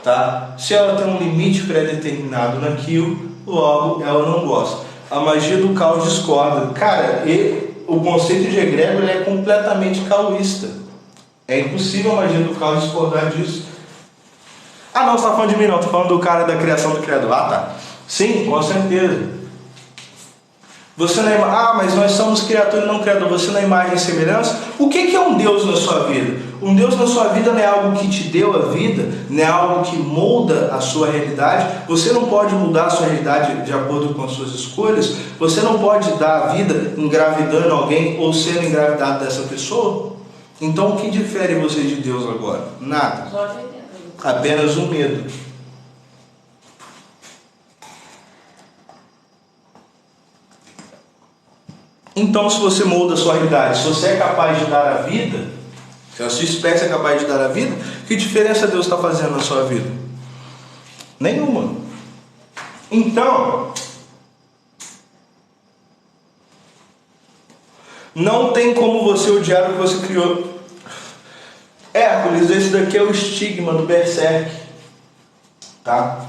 tá? Se ela tem um limite pré-determinado naquilo, logo ela não gosta. A magia do caos discorda. Cara, o conceito de egrégora é completamente caoísta. É impossível a magia do caos discordar disso. Ah não, você está falando de mim não, estou falando do cara da criação do Criador. Ah tá, sim, com certeza. Você não é, mas nós somos criatura e não criador. Você não é imagem e semelhança? O que é um Deus na sua vida? Um Deus na sua vida não é algo que te deu a vida, não é algo que molda a sua realidade. Você não pode mudar a sua realidade de acordo com as suas escolhas. Você não pode dar a vida engravidando alguém ou sendo engravidado dessa pessoa. Então o que difere você de Deus agora? Nada. Apenas um medo. Então, se você molda a sua realidade, se você é capaz de dar a vida, se a sua espécie é capaz de dar a vida, que diferença Deus está fazendo na sua vida? Nenhuma. Então, não tem como você odiar o que você criou. Hércules, esse daqui é o estigma do Berserk, tá?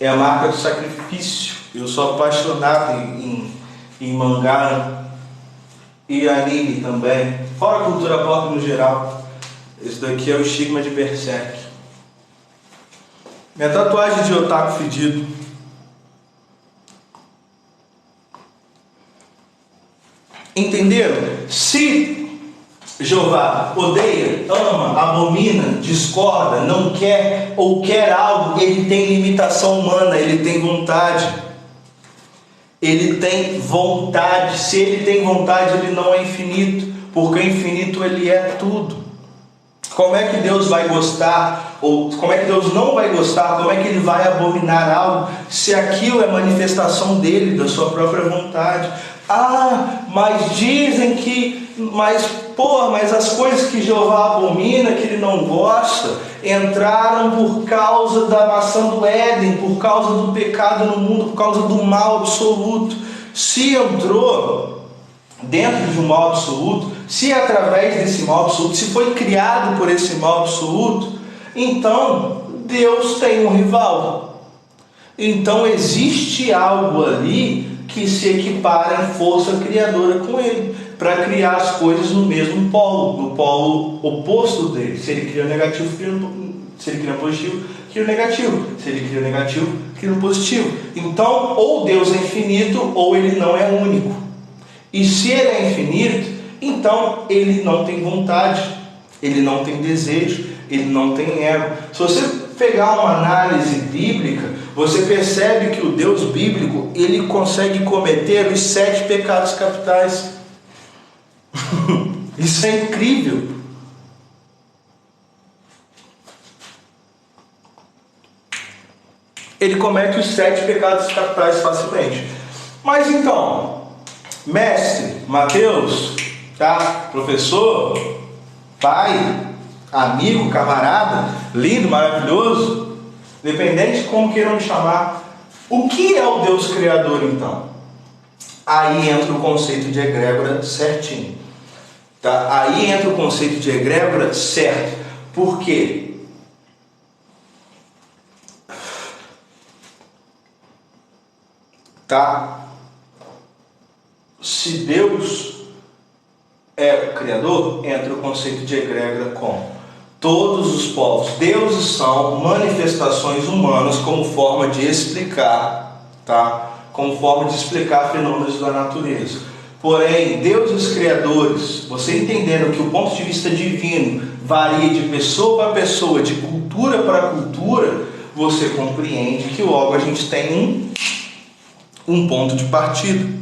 É a marca do sacrifício. Eu sou apaixonado em mangá e anime também, fora a cultura pop no geral. Esse daqui é o estigma de Berserk. Minha tatuagem de otaku fedido. Entenderam? Se Jeová odeia, ama, abomina, discorda, não quer ou quer algo, ele tem limitação humana, ele tem vontade. Ele tem vontade. Se ele tem vontade, ele não é infinito, porque infinito ele é tudo. Como é que Deus vai gostar, ou como é que Deus não vai gostar, como é que ele vai abominar algo, se aquilo é manifestação dele, da sua própria vontade? Ah, mas dizem que, mas as coisas que Jeová abomina, que ele não gosta, entraram por causa da maçã do Éden, por causa do pecado no mundo, por causa do mal absoluto. Se entrou dentro de um mal absoluto, se através desse mal absoluto, se foi criado por esse mal absoluto, então Deus tem um rival. Então existe algo ali que se equipara em força criadora com ele, para criar as coisas no mesmo polo, no polo oposto dele. Se ele cria o negativo, se ele cria o positivo, cria o negativo. Se ele cria o negativo, cria o positivo. Então, ou Deus é infinito, ou ele não é único. E se ele é infinito, então ele não tem vontade, ele não tem desejo, ele não tem ego. Se você pegar uma análise bíblica, você percebe que o Deus bíblico, ele consegue cometer os 7 pecados capitais. Isso é incrível. Ele comete os 7 pecados capitais facilmente. Mas então, mestre, Mateus, tá? Professor, pai, amigo, camarada, lindo, maravilhoso, dependente de como queiram me chamar, o que é o Deus Criador então? Aí entra o conceito de egrégora certinho, tá? Aí entra o conceito de egrégora certo. Por quê? Tá? Se Deus é o Criador, entra o conceito de egrégora como todos os povos. Deuses são manifestações humanas como forma de explicar, tá? Como forma de explicar fenômenos da natureza. Porém, deuses criadores, você entendendo que o ponto de vista divino varia de pessoa para pessoa, de cultura para cultura, você compreende que logo a gente tem um ponto de partida.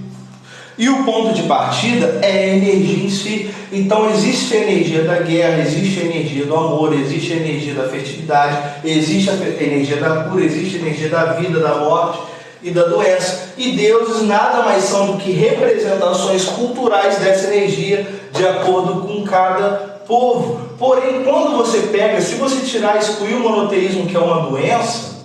E o ponto de partida é a energia em si. Então existe a energia da guerra, existe a energia do amor, existe a energia da fertilidade, existe a energia da cura, existe a energia da vida, da morte e da doença. E deuses nada mais são do que representações culturais dessa energia, de acordo com cada povo. Porém, quando você pega, se você excluir o monoteísmo, que é uma doença,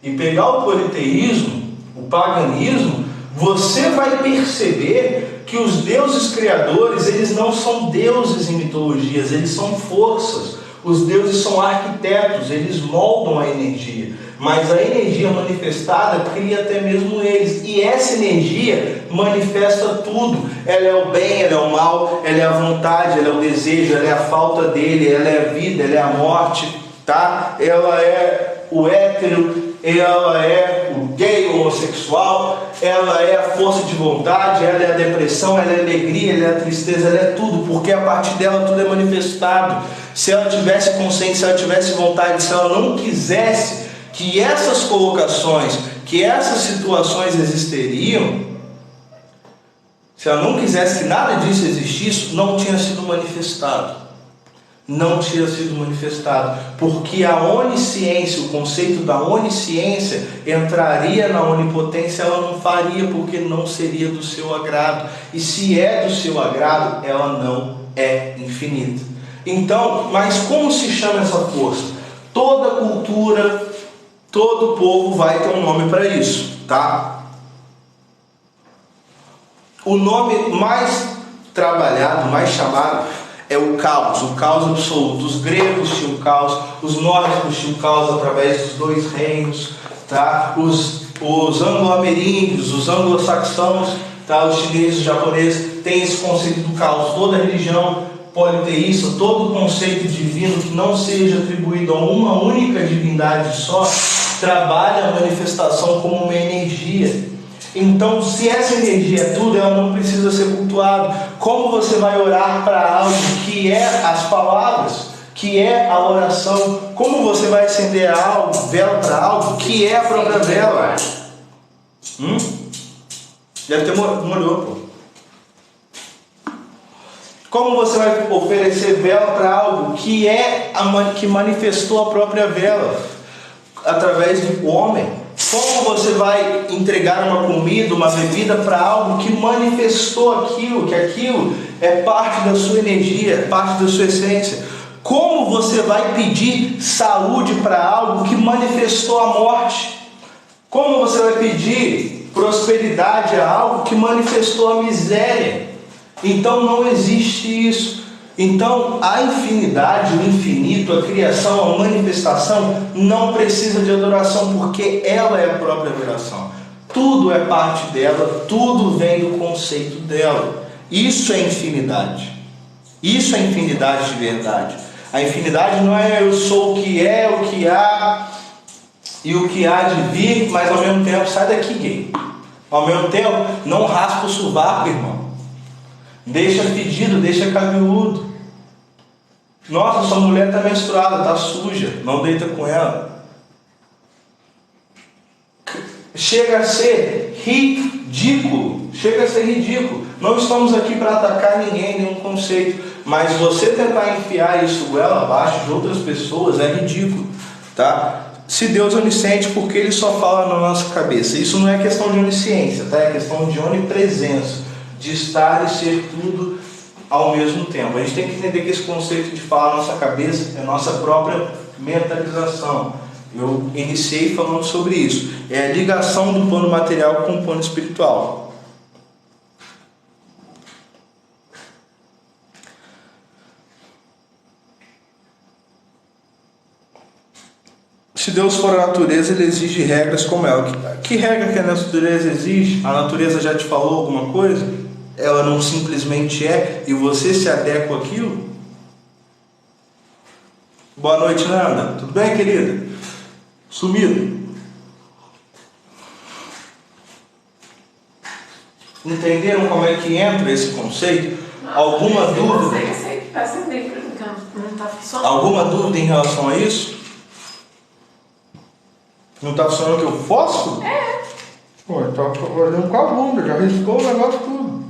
e pegar o politeísmo, o paganismo, você vai perceber que os deuses criadores, eles não são deuses em mitologias, eles são forças. Os deuses são arquitetos, eles moldam a energia, mas a energia manifestada cria até mesmo eles, e essa energia manifesta tudo. Ela é o bem, ela é o mal, ela é a vontade, ela é o desejo, ela é a falta dele, ela é a vida, ela é a morte, tá? Ela é o hétero, ela é o gay, o homossexual, ela é a força de vontade, ela é a depressão, ela é a alegria, ela é a tristeza, ela é tudo, porque a partir dela tudo é manifestado. Se ela tivesse consciência, se ela tivesse vontade, se ela não quisesse que essas colocações, que essas situações existiriam, se ela não quisesse que nada disso existisse, não tinha sido manifestado. Não tinha sido manifestado, porque a onisciência, o conceito da onisciência entraria na onipotência, ela não faria, porque não seria do seu agrado, e se é do seu agrado, ela não é infinita. Então, mas como se chama essa força? Toda cultura, todo povo vai ter um nome para isso, tá? O nome mais trabalhado, mais chamado, é o caos absoluto. Os gregos tinham caos, os nórdicos tinham caos através dos 2 reinos, tá? Os anglo-ameríndios, os anglo-saxãos, tá? Os chineses, os japoneses têm esse conceito do caos. Toda religião politeísta, todo conceito divino que não seja atribuído a uma única divindade só, trabalha a manifestação como uma energia. Então, se essa energia é tudo, ela não precisa ser cultuada. Como você vai orar para algo que é as palavras, que é a oração? Como você vai acender algo, vela para algo que é a própria vela? Deve ter molhou, pô. Como você vai oferecer vela para algo que que manifestou a própria vela através do homem? Como você vai entregar uma comida, uma bebida para algo que manifestou aquilo, que aquilo é parte da sua energia, parte da sua essência? Como você vai pedir saúde para algo que manifestou a morte? Como você vai pedir prosperidade a algo que manifestou a miséria? Então não existe isso. Então a infinidade, o infinito, a criação, a manifestação não precisa de adoração, porque ela é a própria adoração. Tudo é parte dela, tudo vem do conceito dela. Isso é infinidade. Isso é infinidade de verdade. A infinidade não é eu sou o que é, o que há e o que há de vir, mas ao mesmo tempo sai daqui, gay. Ao mesmo tempo não raspa o sovaco, irmão. Deixa fedido, deixa cabeludo. Nossa, sua mulher está menstruada, está suja, não deita com ela. Chega a ser ridículo. Chega a ser ridículo. Não estamos aqui para atacar ninguém, nenhum conceito. Mas você tentar enfiar isso goela abaixo de outras pessoas é ridículo, tá? Se Deus é onisciente, porque Ele só fala na nossa cabeça? Isso não é questão de onisciência, tá? É questão de onipresença, de estar e ser tudo ao mesmo tempo. A gente tem que entender que esse conceito de falar na nossa cabeça é nossa própria mentalização. Eu iniciei falando sobre isso. É a ligação do plano material com o plano espiritual. Se Deus for a natureza, Ele exige regras como ela. Que regra que a natureza exige? A natureza já te falou alguma coisa? Ela não simplesmente é e você se adequa àquilo? Boa noite, Nanda. Tudo bem, querida? Sumido. Entenderam como é que entra esse conceito? Alguma dúvida? Alguma dúvida em relação a isso? Não está funcionando o que eu fósforo? É. Pô, então olhando com a bunda, já riscou o negócio tudo.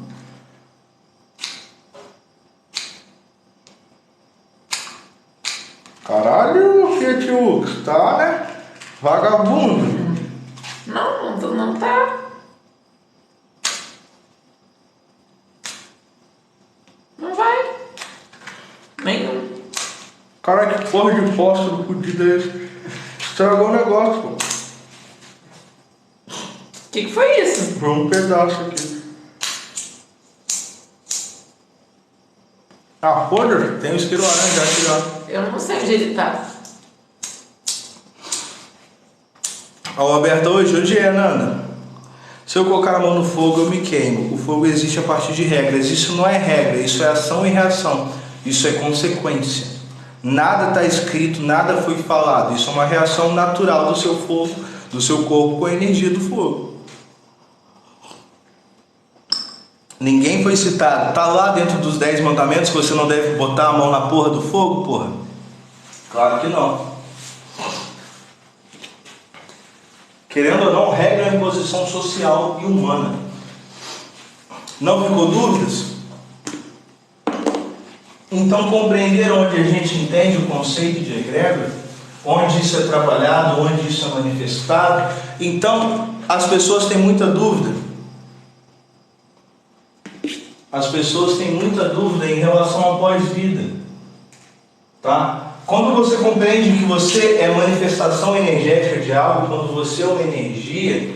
Caralho, Fiat Ux, tá, né? Vagabundo. Não tá. Não vai. Nenhum. Cara, que porra de fósforo fudido é esse? Estragou o negócio, pô. O que foi isso? Foi um pedaço aqui. Ah, foda-se, tem um isqueiro laranja aqui, ó. Eu não sei onde ele tá. Ó, Alberto, hoje é, Nanda. Se eu colocar a mão no fogo, eu me queimo. O fogo existe a partir de regras. Isso não é regra, isso é ação e reação. Isso é consequência. Nada está escrito, nada foi falado. Isso é uma reação natural do seu fogo, do seu corpo com a energia do fogo. Ninguém foi citado. Está lá dentro dos 10 mandamentos que você não deve botar a mão na porra do fogo, porra? Claro que não. Querendo ou não, regra é uma imposição social e humana. Não ficou dúvidas? Então, compreender onde a gente entende o conceito de egrégora, onde isso é trabalhado, onde isso é manifestado. Então, as pessoas têm muita dúvida. As pessoas têm muita dúvida em relação ao pós-vida. Tá? Quando você compreende que você é manifestação energética de algo, quando você é uma energia,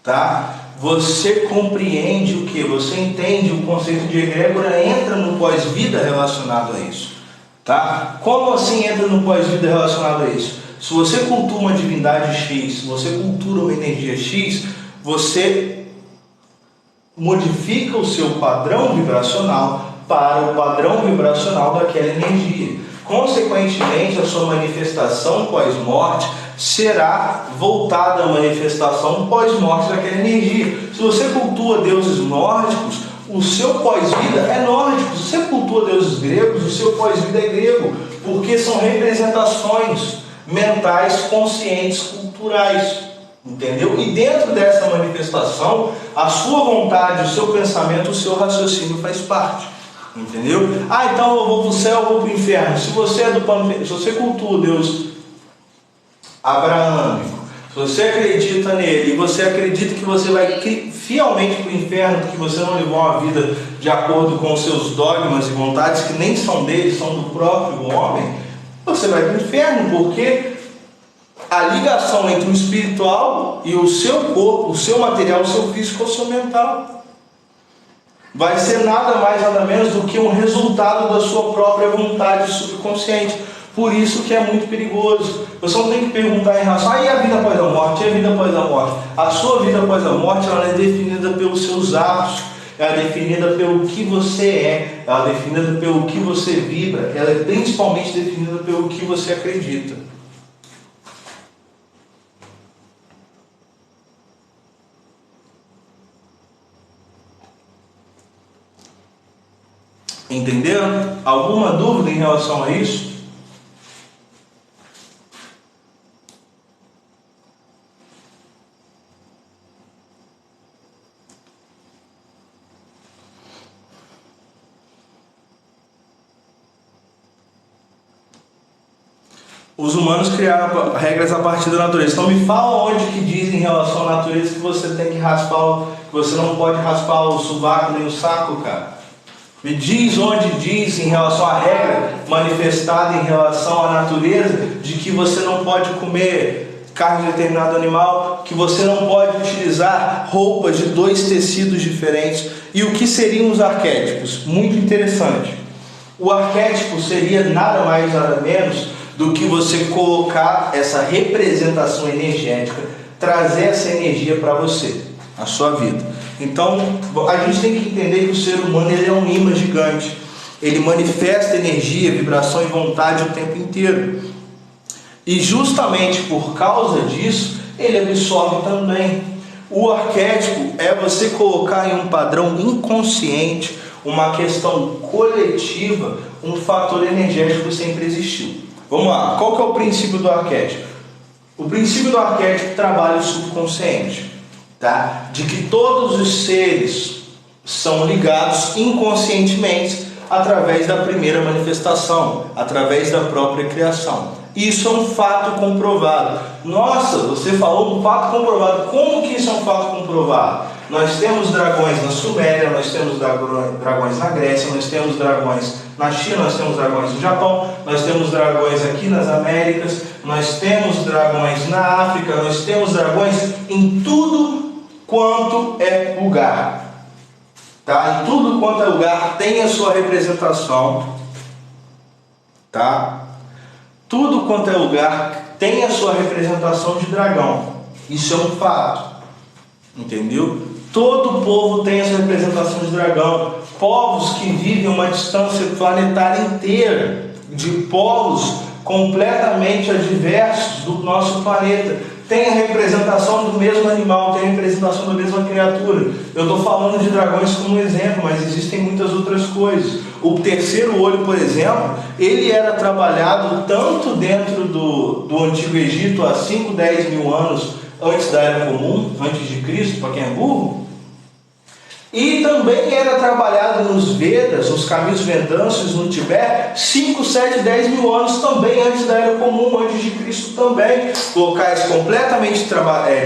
tá? Você compreende o que? Você entende o conceito de egrégora, entra no pós-vida relacionado a isso. Tá? Como assim entra no pós-vida relacionado a isso? Se você cultua uma divindade X, se você cultura uma energia X, você modifica o seu padrão vibracional para o padrão vibracional daquela energia. consequentemente a sua manifestação pós-morte será voltada à manifestação pós-morte daquela energia. Se você cultua deuses nórdicos, o seu pós-vida é nórdico. Se você cultua deuses gregos, o seu pós-vida é grego, porque são representações mentais, conscientes, culturais. Entendeu? E dentro dessa manifestação, a sua vontade, o seu pensamento, o seu raciocínio faz parte. Entendeu? Então eu vou para o céu, eu vou para o inferno. Se você é do plano, se você cultua o Deus abraâmico, se você acredita nele e você acredita que você vai fielmente para o inferno porque você não levou uma vida de acordo com os seus dogmas e vontades que nem são dele, são do próprio homem, você vai para o inferno, porque a ligação entre o espiritual e o seu corpo, o seu material, o seu físico, o seu mental, vai ser nada mais, nada menos do que um resultado da sua própria vontade subconsciente. Por isso que é muito perigoso. Você não tem que perguntar em relação e a vida após a morte, e a vida após a morte. A sua vida após a morte, ela é definida pelos seus atos, ela é definida pelo que você é, ela é definida pelo que você vibra, ela é principalmente definida pelo que você acredita. Entenderam? Alguma dúvida em relação a isso? Os humanos criaram regras a partir da natureza. Então me fala onde que diz em relação à natureza que você tem que raspar, que você não pode raspar o sovaco nem o saco, cara. Me diz onde diz em relação à regra manifestada em relação à natureza de que você não pode comer carne de determinado animal, que você não pode utilizar roupas de 2 tecidos diferentes. E o que seriam os arquétipos? Muito interessante. O arquétipo seria nada mais nada menos do que você colocar essa representação energética, trazer essa energia para você, a sua vida. Então, a gente tem que entender que o ser humano ele é um imã gigante. Ele manifesta energia, vibração e vontade o tempo inteiro. E justamente por causa disso, ele absorve também. O arquétipo é você colocar em um padrão inconsciente, uma questão coletiva, um fator energético que sempre existiu. Vamos lá, qual que é o princípio do arquétipo? O princípio do arquétipo trabalha o subconsciente. Tá? De que todos os seres são ligados inconscientemente através da primeira manifestação, através da própria criação. Isso é um fato comprovado. Nossa, você falou um fato comprovado. Como que isso é um fato comprovado? Nós temos dragões na Suméria, nós temos dragões na Grécia, nós temos dragões na China, nós temos dragões no Japão, nós temos dragões aqui nas Américas, nós temos dragões na África, nós temos dragões em tudo quanto é lugar, tá? Em tudo quanto é lugar tem a sua representação, tá? Tudo quanto é lugar tem a sua representação de dragão. Isso é um fato, entendeu? Todo povo tem a sua representação de dragão. Povos que vivem uma distância planetária inteira de povos completamente adversos do nosso planeta. Tem a representação do mesmo animal, tem a representação da mesma criatura. Eu estou falando de dragões como exemplo, mas existem muitas outras coisas. O terceiro olho, por exemplo, ele era trabalhado tanto dentro do Antigo Egito há 5, 10 mil anos antes da Era Comum, antes de Cristo, para quem é burro, e também era trabalhado nos Vedas, nos caminhos vedânicos no Tibete, 5, 7, 10 mil anos também antes da Era Comum, antes de Cristo também. Locais completamente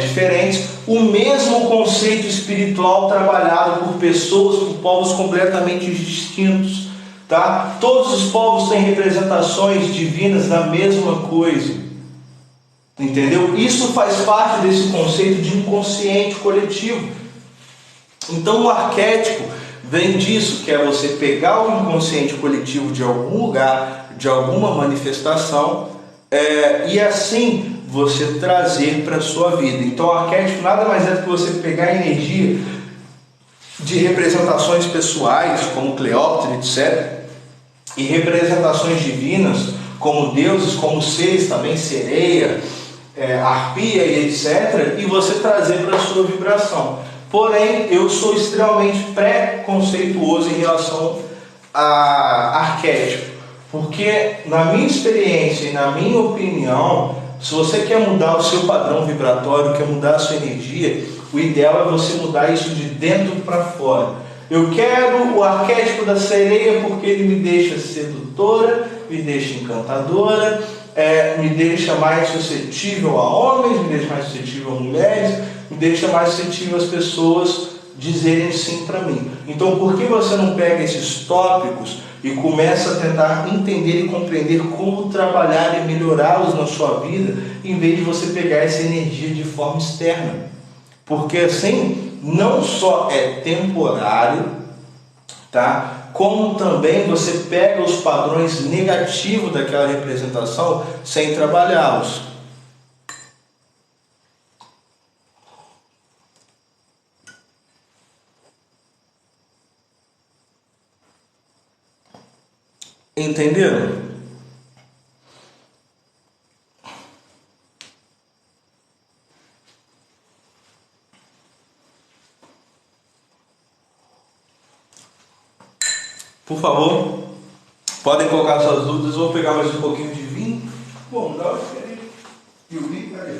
diferentes, o mesmo conceito espiritual trabalhado por pessoas, por povos completamente distintos. Tá? Todos os povos têm representações divinas da mesma coisa. Entendeu? Isso faz parte desse conceito de inconsciente coletivo. Então o arquétipo vem disso, que é você pegar o inconsciente coletivo de algum lugar, de alguma manifestação, e assim você trazer para a sua vida. Então o arquétipo nada mais é do que você pegar a energia de representações pessoais, como Cleópatra, etc., e representações divinas, como deuses, como seres também, sereia, arpia e etc., e você trazer para a sua vibração. Porém, eu sou extremamente preconceituoso em relação a arquétipo, porque na minha experiência e na minha opinião, se você quer mudar o seu padrão vibratório, quer mudar a sua energia, o ideal é você mudar isso de dentro para fora. Eu quero o arquétipo da sereia porque ele me deixa sedutora, me deixa encantadora, me deixa mais suscetível a homens, me deixa mais suscetível a mulheres, me deixa mais suscetível às pessoas dizerem sim para mim. Então, por que você não pega esses tópicos e começa a tentar entender e compreender como trabalhar e melhorá-los na sua vida, em vez de você pegar essa energia de forma externa? Porque assim, não só é temporário, tá? Como também você pega os padrões negativos daquela representação sem trabalhá-los. Entenderam? Por favor, podem colocar suas dúvidas. Vou pegar mais um pouquinho de vinho. Bom, dá uma diferença. E o vinho, peraí.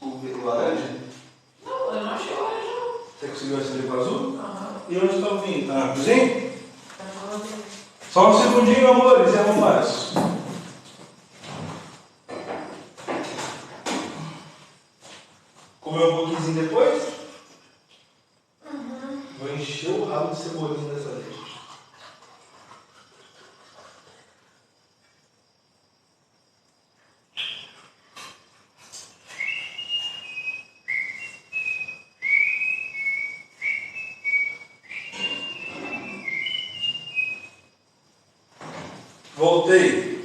O laranja? Não, eu não achei laranja não. Você conseguiu acender com o azul? Aham. E onde está o vinho? Tá na cozinha? Só um segundinho, amores e amoras. Comer um pouquinho depois? Uhum. Vou encher o ralo de cebolinha dessa vez. Voltei.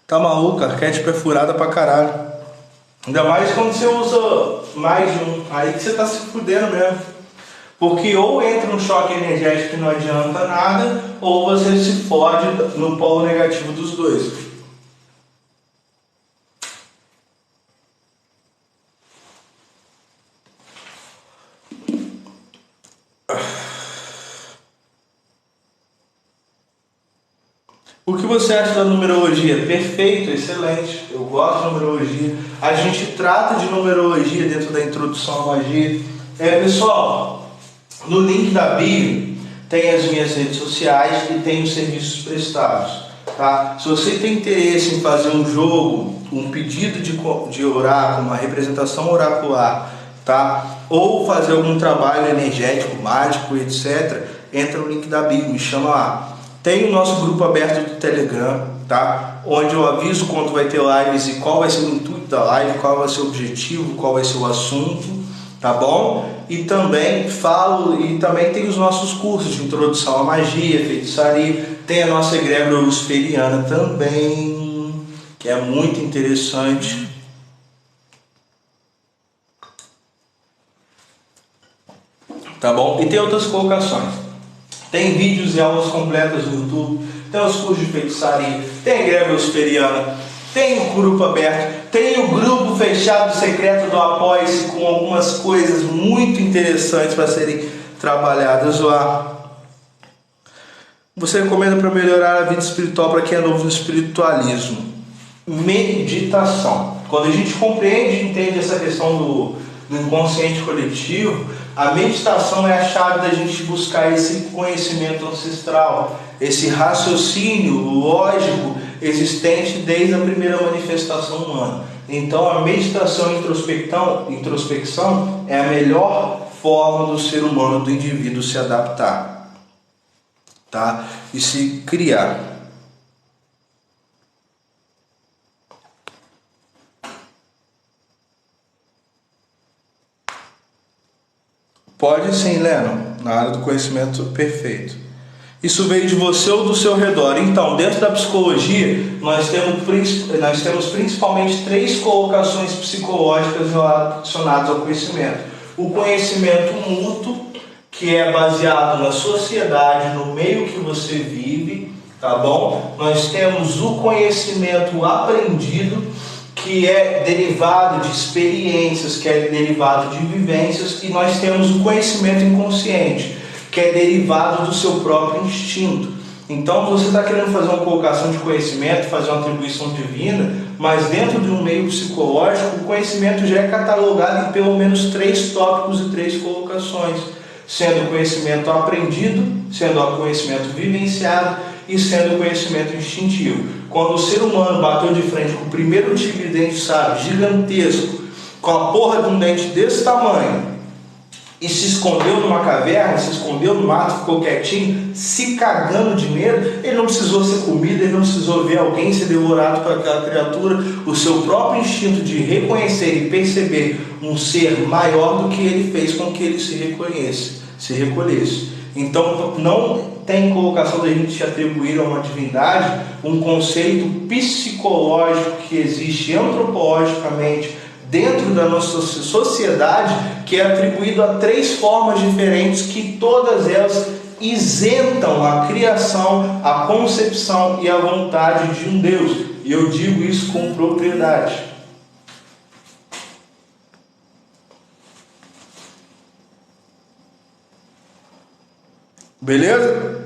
Tá maluco, arquétipo é furada pra caralho. Ainda mais quando você usa mais de um. Aí que você tá se fudendo mesmo. Porque ou entra um choque energético que não adianta nada, ou você se fode no polo negativo dos dois. O que você acha da numerologia? Perfeito, excelente. Eu gosto de numerologia. A gente trata de numerologia dentro da introdução à magia. Pessoal, no link da bio tem as minhas redes sociais e tem os serviços prestados. Tá? Se você tem interesse em fazer um jogo, um pedido de oráculo, uma representação oracular, tá? Ou fazer algum trabalho energético, mágico, etc., entra no link da bio, me chama lá. Tem o nosso grupo aberto do Telegram, tá? Onde eu aviso quando vai ter lives e qual vai ser o intuito da live, qual vai ser o objetivo, qual vai ser o assunto, tá bom? E também tem os nossos cursos de introdução à magia, feitiçaria, tem a nossa egrégora luciferiana também, que é muito interessante. Tá bom? E tem outras colocações. Tem vídeos e aulas completas no YouTube, tem os cursos de feitiçaria, tem a egrégora luciferiana, tem o grupo aberto, tem o grupo fechado secreto do Apoia-se com algumas coisas muito interessantes para serem trabalhadas lá. Você recomenda para melhorar a vida espiritual para quem é novo no espiritualismo? Meditação. Quando a gente compreende e entende essa questão do inconsciente coletivo, a meditação é a chave da gente buscar esse conhecimento ancestral, esse raciocínio lógico existente desde a primeira manifestação humana. Então a meditação e introspecção é a melhor forma do ser humano, do indivíduo se adaptar, tá? E se criar. Pode sim, Leno, na área do conhecimento, perfeito. Isso veio de você ou do seu redor. Então, dentro da psicologia, nós temos principalmente 3 colocações psicológicas relacionadas ao conhecimento. O conhecimento mútuo, que é baseado na sociedade, no meio que você vive, tá bom? Nós temos o conhecimento aprendido, que é derivado de experiências, que é derivado de vivências, e nós temos o conhecimento inconsciente, que é derivado do seu próprio instinto. Então você está querendo fazer uma colocação de conhecimento, fazer uma atribuição divina, mas dentro de um meio psicológico, o conhecimento já é catalogado em pelo menos 3 tópicos e 3 colocações, sendo o conhecimento aprendido, sendo o conhecimento vivenciado e sendo o conhecimento instintivo. Quando o ser humano bateu de frente com o primeiro tigre de dente sábio, gigantesco, com a porra de um dente desse tamanho, e se escondeu numa caverna, se escondeu no mato, ficou quietinho, se cagando de medo, ele não precisou ser comido, ele não precisou ver alguém ser devorado por aquela criatura. O seu próprio instinto de reconhecer e perceber um ser maior do que ele fez com que ele se recolhesse. Então não tem colocação da gente atribuir a uma divindade um conceito psicológico que existe antropologicamente dentro da nossa sociedade, que é atribuído a 3 formas diferentes, que todas elas isentam a criação, a concepção e a vontade de um Deus. E eu digo isso com propriedade. Beleza?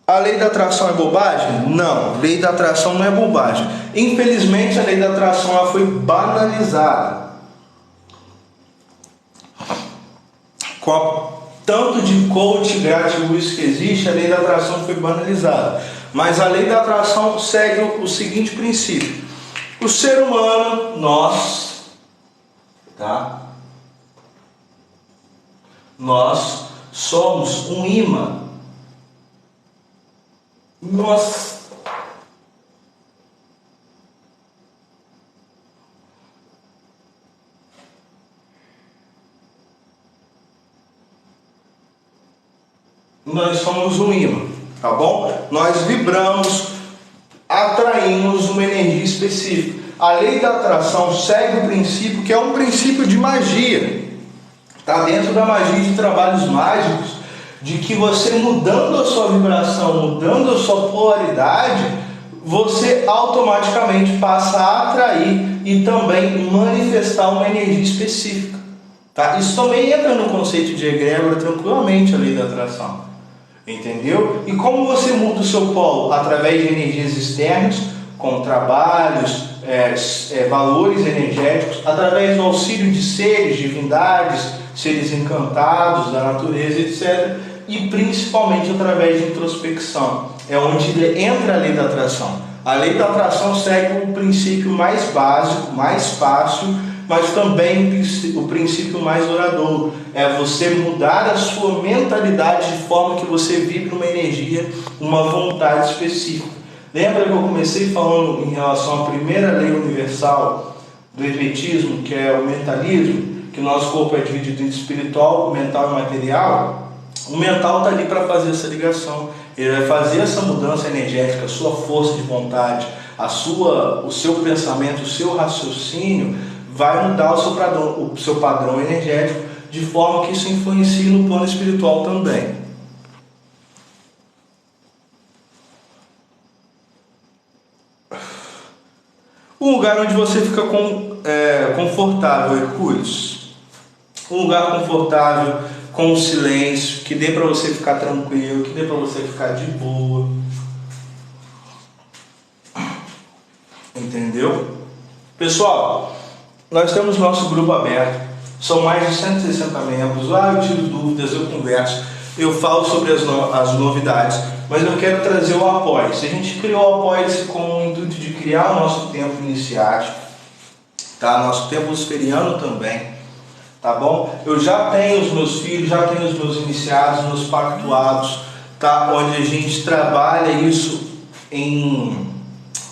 A lei da atração é bobagem? Não, lei da atração não é bobagem. Infelizmente, a lei da atração ela foi banalizada. Com o tanto de coach gratuito que existe, a lei da atração foi banalizada. Mas a lei da atração segue o seguinte princípio. O ser humano, nós somos um imã. Nós somos um imã, tá bom? Nós vibramos, atraímos uma energia específica. A lei da atração segue o princípio que é um princípio de magia. Está dentro da magia de trabalhos mágicos, de que você mudando a sua vibração, mudando a sua polaridade, você automaticamente passa a atrair e também manifestar uma energia específica. Tá? Isso também entra no conceito de egrégora tranquilamente, a lei da atração. Entendeu? E como você muda o seu polo? Através de energias externas, com trabalhos, valores energéticos, através do auxílio de seres, divindades, seres encantados da natureza, etc. E principalmente através de introspecção. É onde entra a lei da atração. A lei da atração segue o princípio mais básico, mais fácil, mas também o princípio mais duradouro. É você mudar a sua mentalidade de forma que você vibre uma energia, uma vontade específica. Lembra que eu comecei falando em relação à primeira lei universal do hermetismo, que é o mentalismo, que o nosso corpo é dividido em espiritual, mental e material? O mental está ali para fazer essa ligação. Ele vai fazer essa mudança energética, a sua força de vontade, o seu pensamento, o seu raciocínio, vai mudar o seu padrão energético, de forma que isso influencie no plano espiritual também. Um lugar onde você fica confortável, Hercúleos. Um lugar confortável, com silêncio, que dê para você ficar tranquilo, que dê para você ficar de boa. Entendeu? Pessoal, nós temos nosso grupo aberto, são mais de 160 membros, lá eu tiro dúvidas, eu converso, eu falo sobre as novidades, mas eu quero trazer o Apoia-se. A gente criou o Apoia-se com o intuito de criar o nosso tempo iniciático, tá? Nosso tempo luciferiano também, tá bom? Eu já tenho os meus filhos, já tenho os meus iniciados, meus pactuados, tá? Onde a gente trabalha isso em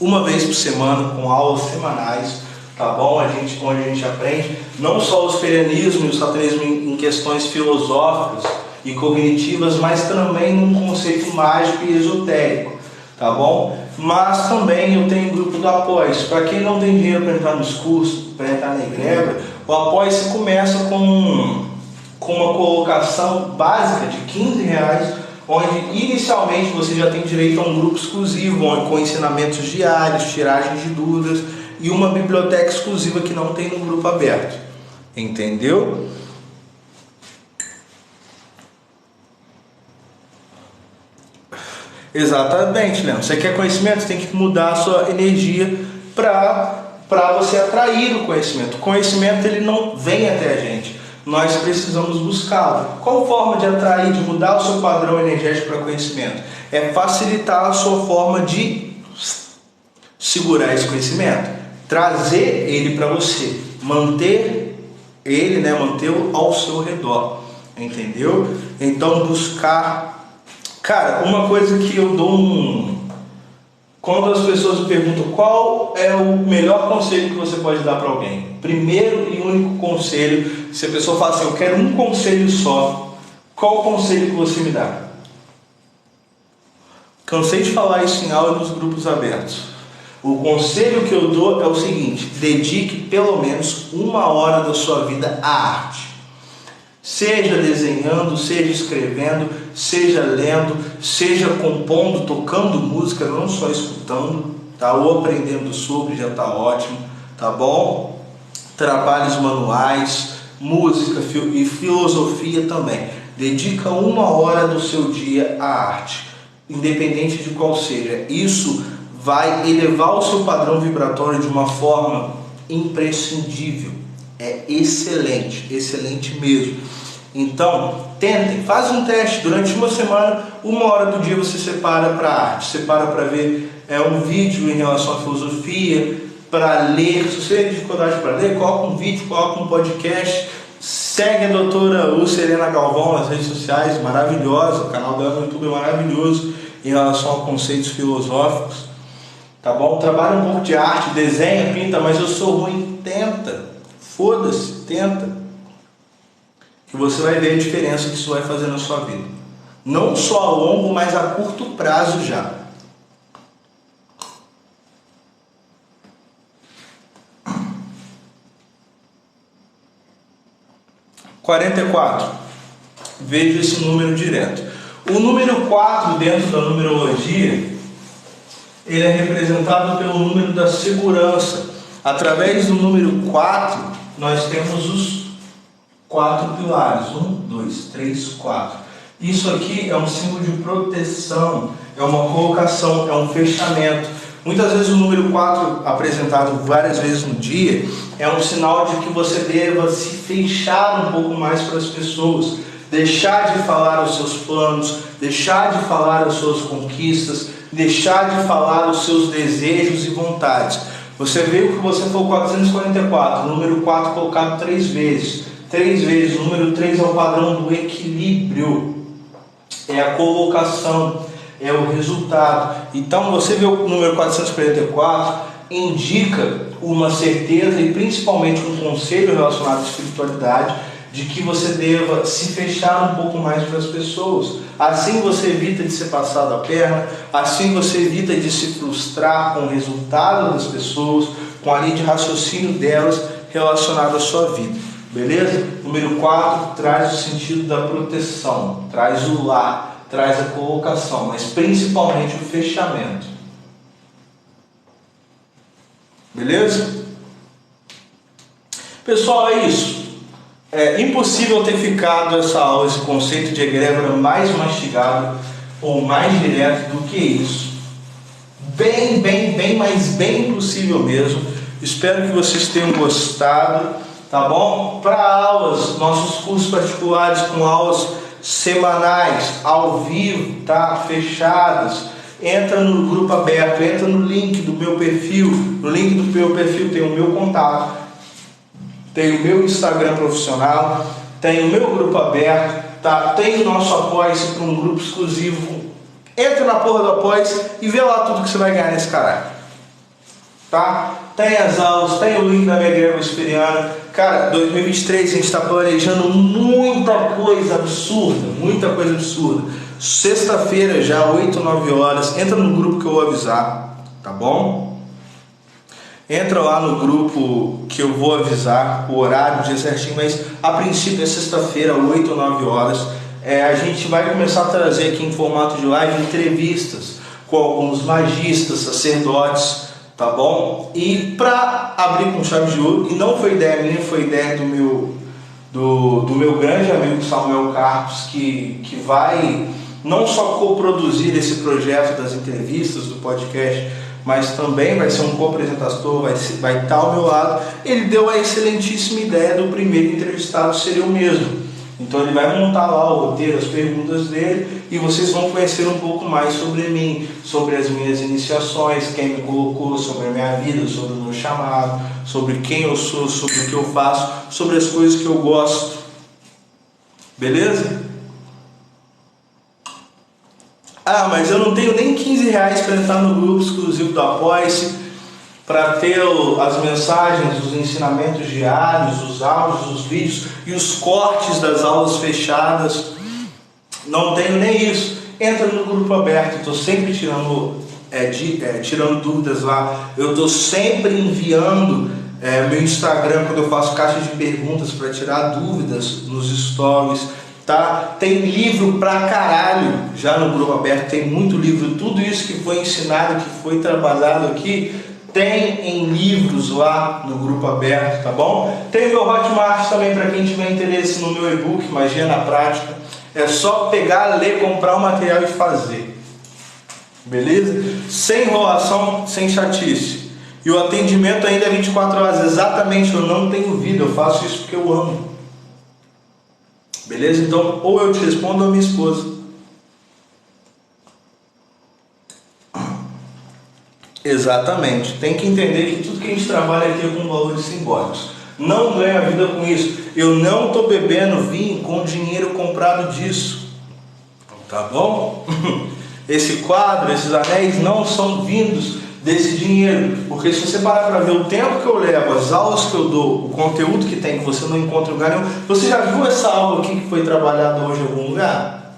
uma vez por semana, com aulas semanais, tá bom? Onde a gente aprende não só o luciferianismo e o satanismo em questões filosóficas e cognitivas, mas também num conceito mágico e esotérico, tá bom? Mas também eu tenho um grupo do Apoia-se. Para quem não tem dinheiro para entrar nos cursos, para entrar na egrégora, o Apoia-se começa com uma colocação básica de R$ 15, onde inicialmente você já tem direito a um grupo exclusivo, com ensinamentos diários, tiragens de dúvidas e uma biblioteca exclusiva que não tem no grupo aberto. Entendeu? Exatamente, Leandro. Você quer conhecimento, você tem que mudar a sua energia para você atrair o conhecimento. O conhecimento ele não vem até a gente. Nós precisamos buscá-lo. Qual forma de atrair, de mudar o seu padrão energético para conhecimento? É facilitar a sua forma de segurar esse conhecimento, trazer ele para você, manter ele, né, mantê-lo ao seu redor, entendeu? Então buscar. Cara, uma coisa que eu dou quando as pessoas me perguntam qual é o melhor conselho que você pode dar para alguém, primeiro e único conselho, se a pessoa fala assim, eu quero um conselho só, qual o conselho que você me dá? Cansei de falar isso em aula nos grupos abertos. O conselho que eu dou é o seguinte: dedique pelo menos 1 hora da sua vida à arte. Seja desenhando, seja escrevendo, seja lendo, seja compondo, tocando música, não só escutando, tá? Ou aprendendo sobre, já tá ótimo, tá bom? Trabalhos manuais, música e filosofia também. Dedica 1 hora do seu dia à arte, independente de qual seja. Isso vai elevar o seu padrão vibratório de uma forma imprescindível. É excelente, excelente mesmo. Então, tentem, faz um teste durante uma semana, 1 hora do dia você separa para arte, separa para ver um vídeo em relação à filosofia, para ler. Se você tem dificuldade para ler, coloca um vídeo, coloca um podcast. Segue a doutora Lucelena Galvão nas redes sociais, maravilhosa, o canal dela no YouTube é maravilhoso em relação a conceitos filosóficos, tá bom? Trabalha um pouco de arte, desenha, pinta, mas eu sou ruim, tenta, foda-se, tenta, que você vai ver a diferença que isso vai fazer na sua vida, não só a longo, mas a curto prazo já. (44) Veja esse número direto. O número 4 dentro da numerologia, ele é representado pelo número da segurança. Através do número 4, nós temos os 4 pilares. 1, 2, 3, 4. Isso aqui é um símbolo de proteção, é uma colocação, é um fechamento. Muitas vezes o número 4, apresentado várias vezes no dia, é um sinal de que você deva se fechar um pouco mais para as pessoas, deixar de falar os seus planos, deixar de falar as suas conquistas, deixar de falar os seus desejos e vontades. Você viu que você foi 444, o número 4 colocado 3 vezes. 3 vezes, o número 3 é o padrão do equilíbrio, é a colocação, é o resultado. Então você vê o número 444, indica uma certeza e principalmente um conselho relacionado à espiritualidade, de que você deva se fechar um pouco mais para as pessoas. Assim você evita de ser passado a perna, assim você evita de se frustrar com o resultado das pessoas, com a linha de raciocínio delas relacionada à sua vida. Beleza? Número 4 traz o sentido da proteção, traz o lar, traz a colocação, mas principalmente o fechamento. Beleza? Pessoal, é isso. É impossível ter ficado essa aula, esse conceito de egrégora mais mastigado ou mais direto do que isso. Bem, mas bem impossível mesmo. Espero que vocês tenham gostado, tá bom? Para aulas, nossos cursos particulares com aulas semanais, ao vivo, tá? Fechadas. Entra no grupo aberto, entra no link do meu perfil. No link do meu perfil tem o meu contato, tem o meu Instagram profissional, tem o meu grupo aberto, tá? Tem o nosso Apoia-se para um grupo exclusivo. Entra na porra do Apoia-se e vê lá tudo que você vai ganhar nesse caralho. tá? Tem as aulas, tem o link da minha greve esperiana. Cara, 2023 a gente está planejando muita coisa absurda, Sexta-feira já, 8, 9 horas, entra no grupo que eu vou avisar, tá bom? Entra lá no grupo que eu vou avisar o horário, o dia certinho, mas a princípio é sexta-feira, 8 ou 9 horas. A gente vai começar a trazer aqui em formato de live entrevistas com alguns magistas, sacerdotes, tá bom? E para abrir com chave de ouro, e não foi ideia minha, foi ideia do meu grande amigo Samuel Carpos, que vai não só coproduzir esse projeto das entrevistas, do podcast, mas também vai ser um co-apresentador, vai estar ao meu lado. Ele deu a excelentíssima ideia do primeiro entrevistado ser eu mesmo. Então ele vai montar lá o roteiro, as perguntas dele, e vocês vão conhecer um pouco mais sobre mim, sobre as minhas iniciações, quem me colocou, sobre a minha vida, sobre o meu chamado, sobre quem eu sou, sobre o que eu faço, sobre as coisas que eu gosto. Beleza? Ah, mas eu não tenho nem 15 reais para entrar no grupo exclusivo do Apoia-se, para ter as mensagens, os ensinamentos diários, os áudios, os vídeos e os cortes das aulas fechadas. Não tenho nem isso. Entra no grupo aberto, estou sempre tirando dúvidas lá. Eu estou sempre enviando meu Instagram, quando eu faço caixa de perguntas para tirar dúvidas nos stories. Tá? Tem livro pra caralho já no grupo aberto, tem muito livro. Tudo isso que foi ensinado, que foi trabalhado aqui, tem em livros lá no grupo aberto, tá bom? Tem o meu Hotmart também para quem tiver interesse no meu e-book, Magia na Prática. É só pegar, ler, comprar o material e fazer. Beleza? Sem enrolação, sem chatice. E o atendimento ainda é 24 horas. Exatamente, eu não tenho vida, eu faço isso porque eu amo. Beleza? Então, ou eu te respondo ou a minha esposa. Exatamente. Tem que entender que tudo que a gente trabalha aqui é com valores simbólicos. Não ganha vida com isso. Eu não estou bebendo vinho com dinheiro comprado disso. Tá bom? Esse quadro, esses anéis não são vindos desse dinheiro. Porque se você parar para ver o tempo que eu levo, as aulas que eu dou, o conteúdo que tem, que você não encontra em lugar nenhum. Você já viu essa aula aqui que foi trabalhada hoje em algum lugar?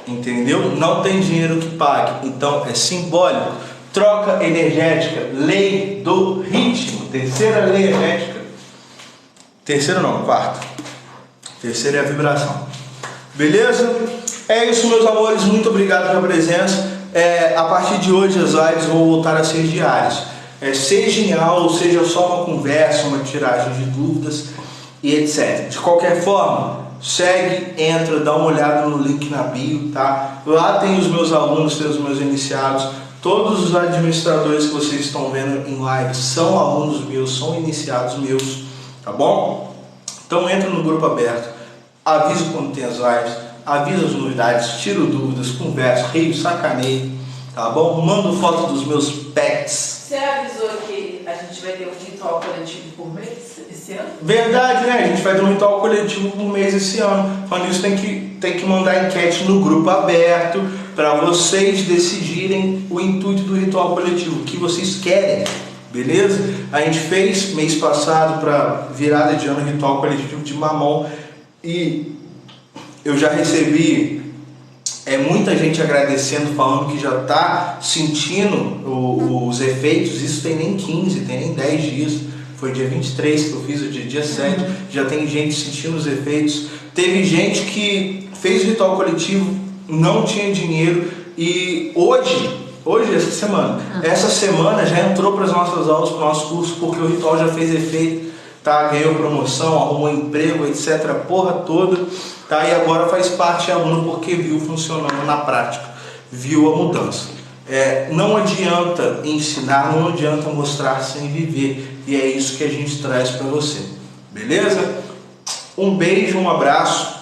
Entendeu? Não tem dinheiro que pague. Então é simbólico. Troca energética, lei do ritmo. Terceira lei energética. Terceira não, quarta. Terceira é a vibração. Beleza? É isso, meus amores. Muito obrigado pela presença. A partir de hoje as lives vão voltar a ser diárias. Seja em aula, seja só uma conversa, uma tiragem de dúvidas e etc. De qualquer forma, segue, entra, dá uma olhada no link na bio, tá? Lá tem os meus alunos, tem os meus iniciados. Todos os administradores que vocês estão vendo em live são alunos meus, são iniciados meus, tá bom? Então entra no grupo aberto, avisa quando tem as lives, avisa as novidades, tiro dúvidas, converso, rio, sacaneio, tá bom? Mando foto dos meus pets. Você avisou que a gente vai ter um ritual coletivo por mês esse ano? Verdade, né? A gente vai ter um ritual coletivo por mês esse ano. Falando isso, tem que mandar enquete no grupo aberto para vocês decidirem o intuito do ritual coletivo, o que vocês querem, beleza? A gente fez mês passado para virada de ano ritual coletivo de mamão e eu já recebi muita gente agradecendo, falando que já está sentindo os efeitos. Isso tem nem 15, tem nem 10 dias. Foi dia 23 que eu fiz, o dia 7. Já tem gente sentindo os efeitos. Teve gente que fez o ritual coletivo, não tinha dinheiro. E hoje essa semana já entrou para as nossas aulas, para o nosso curso, porque o ritual já fez efeito. Tá, ganhou promoção, arrumou emprego, etc. A porra toda, tá? E agora faz parte aluno porque viu funcionando na prática, viu a mudança. Não adianta ensinar, não adianta mostrar sem viver, e é isso que a gente traz para você, beleza? Um beijo, um abraço.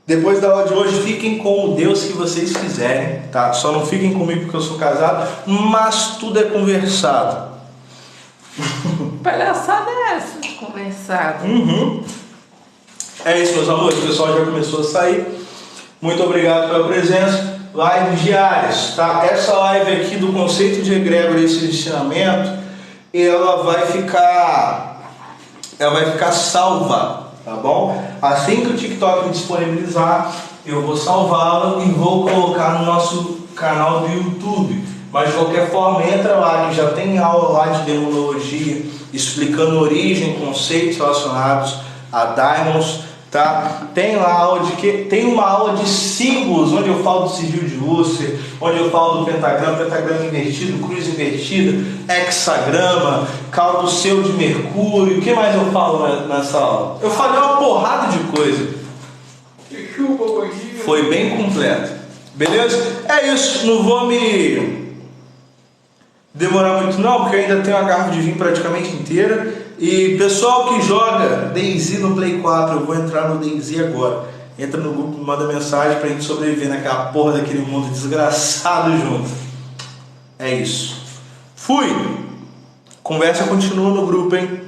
Depois da aula de hoje, fiquem com o Deus que vocês quiserem, tá? Só não fiquem comigo porque eu sou casado, mas tudo é conversado. Palhaçada é essa de conversado. É isso, meus amores. O pessoal já começou a sair. Muito obrigado pela presença. lives diárias, tá? Essa live aqui do conceito de egrégora e esse ensinamento, ela vai ficar salva, tá bom? Assim que o TikTok me disponibilizar, eu vou salvá-la e vou colocar no nosso canal do YouTube. Mas de qualquer forma, entra lá, que já tem aula lá de demonologia, explicando origem, conceitos relacionados a Daimons, tá? Tem lá aula tem uma aula de símbolos, onde eu falo do sigil de Lúcifer, onde eu falo do pentagrama invertido, cruz invertida, hexagrama, caldo seu de Mercúrio. O que mais eu falo nessa aula? Eu falei uma porrada de coisa. Foi bem completo. Beleza? É isso, não vou me demorar muito não, porque eu ainda tenho a garrafa de vinho praticamente inteira. E pessoal que joga DayZ no Play 4, eu vou entrar no DayZ agora. Entra no grupo, me manda mensagem pra gente sobreviver naquela porra daquele mundo desgraçado junto. É isso. Fui! Conversa continua no grupo, hein?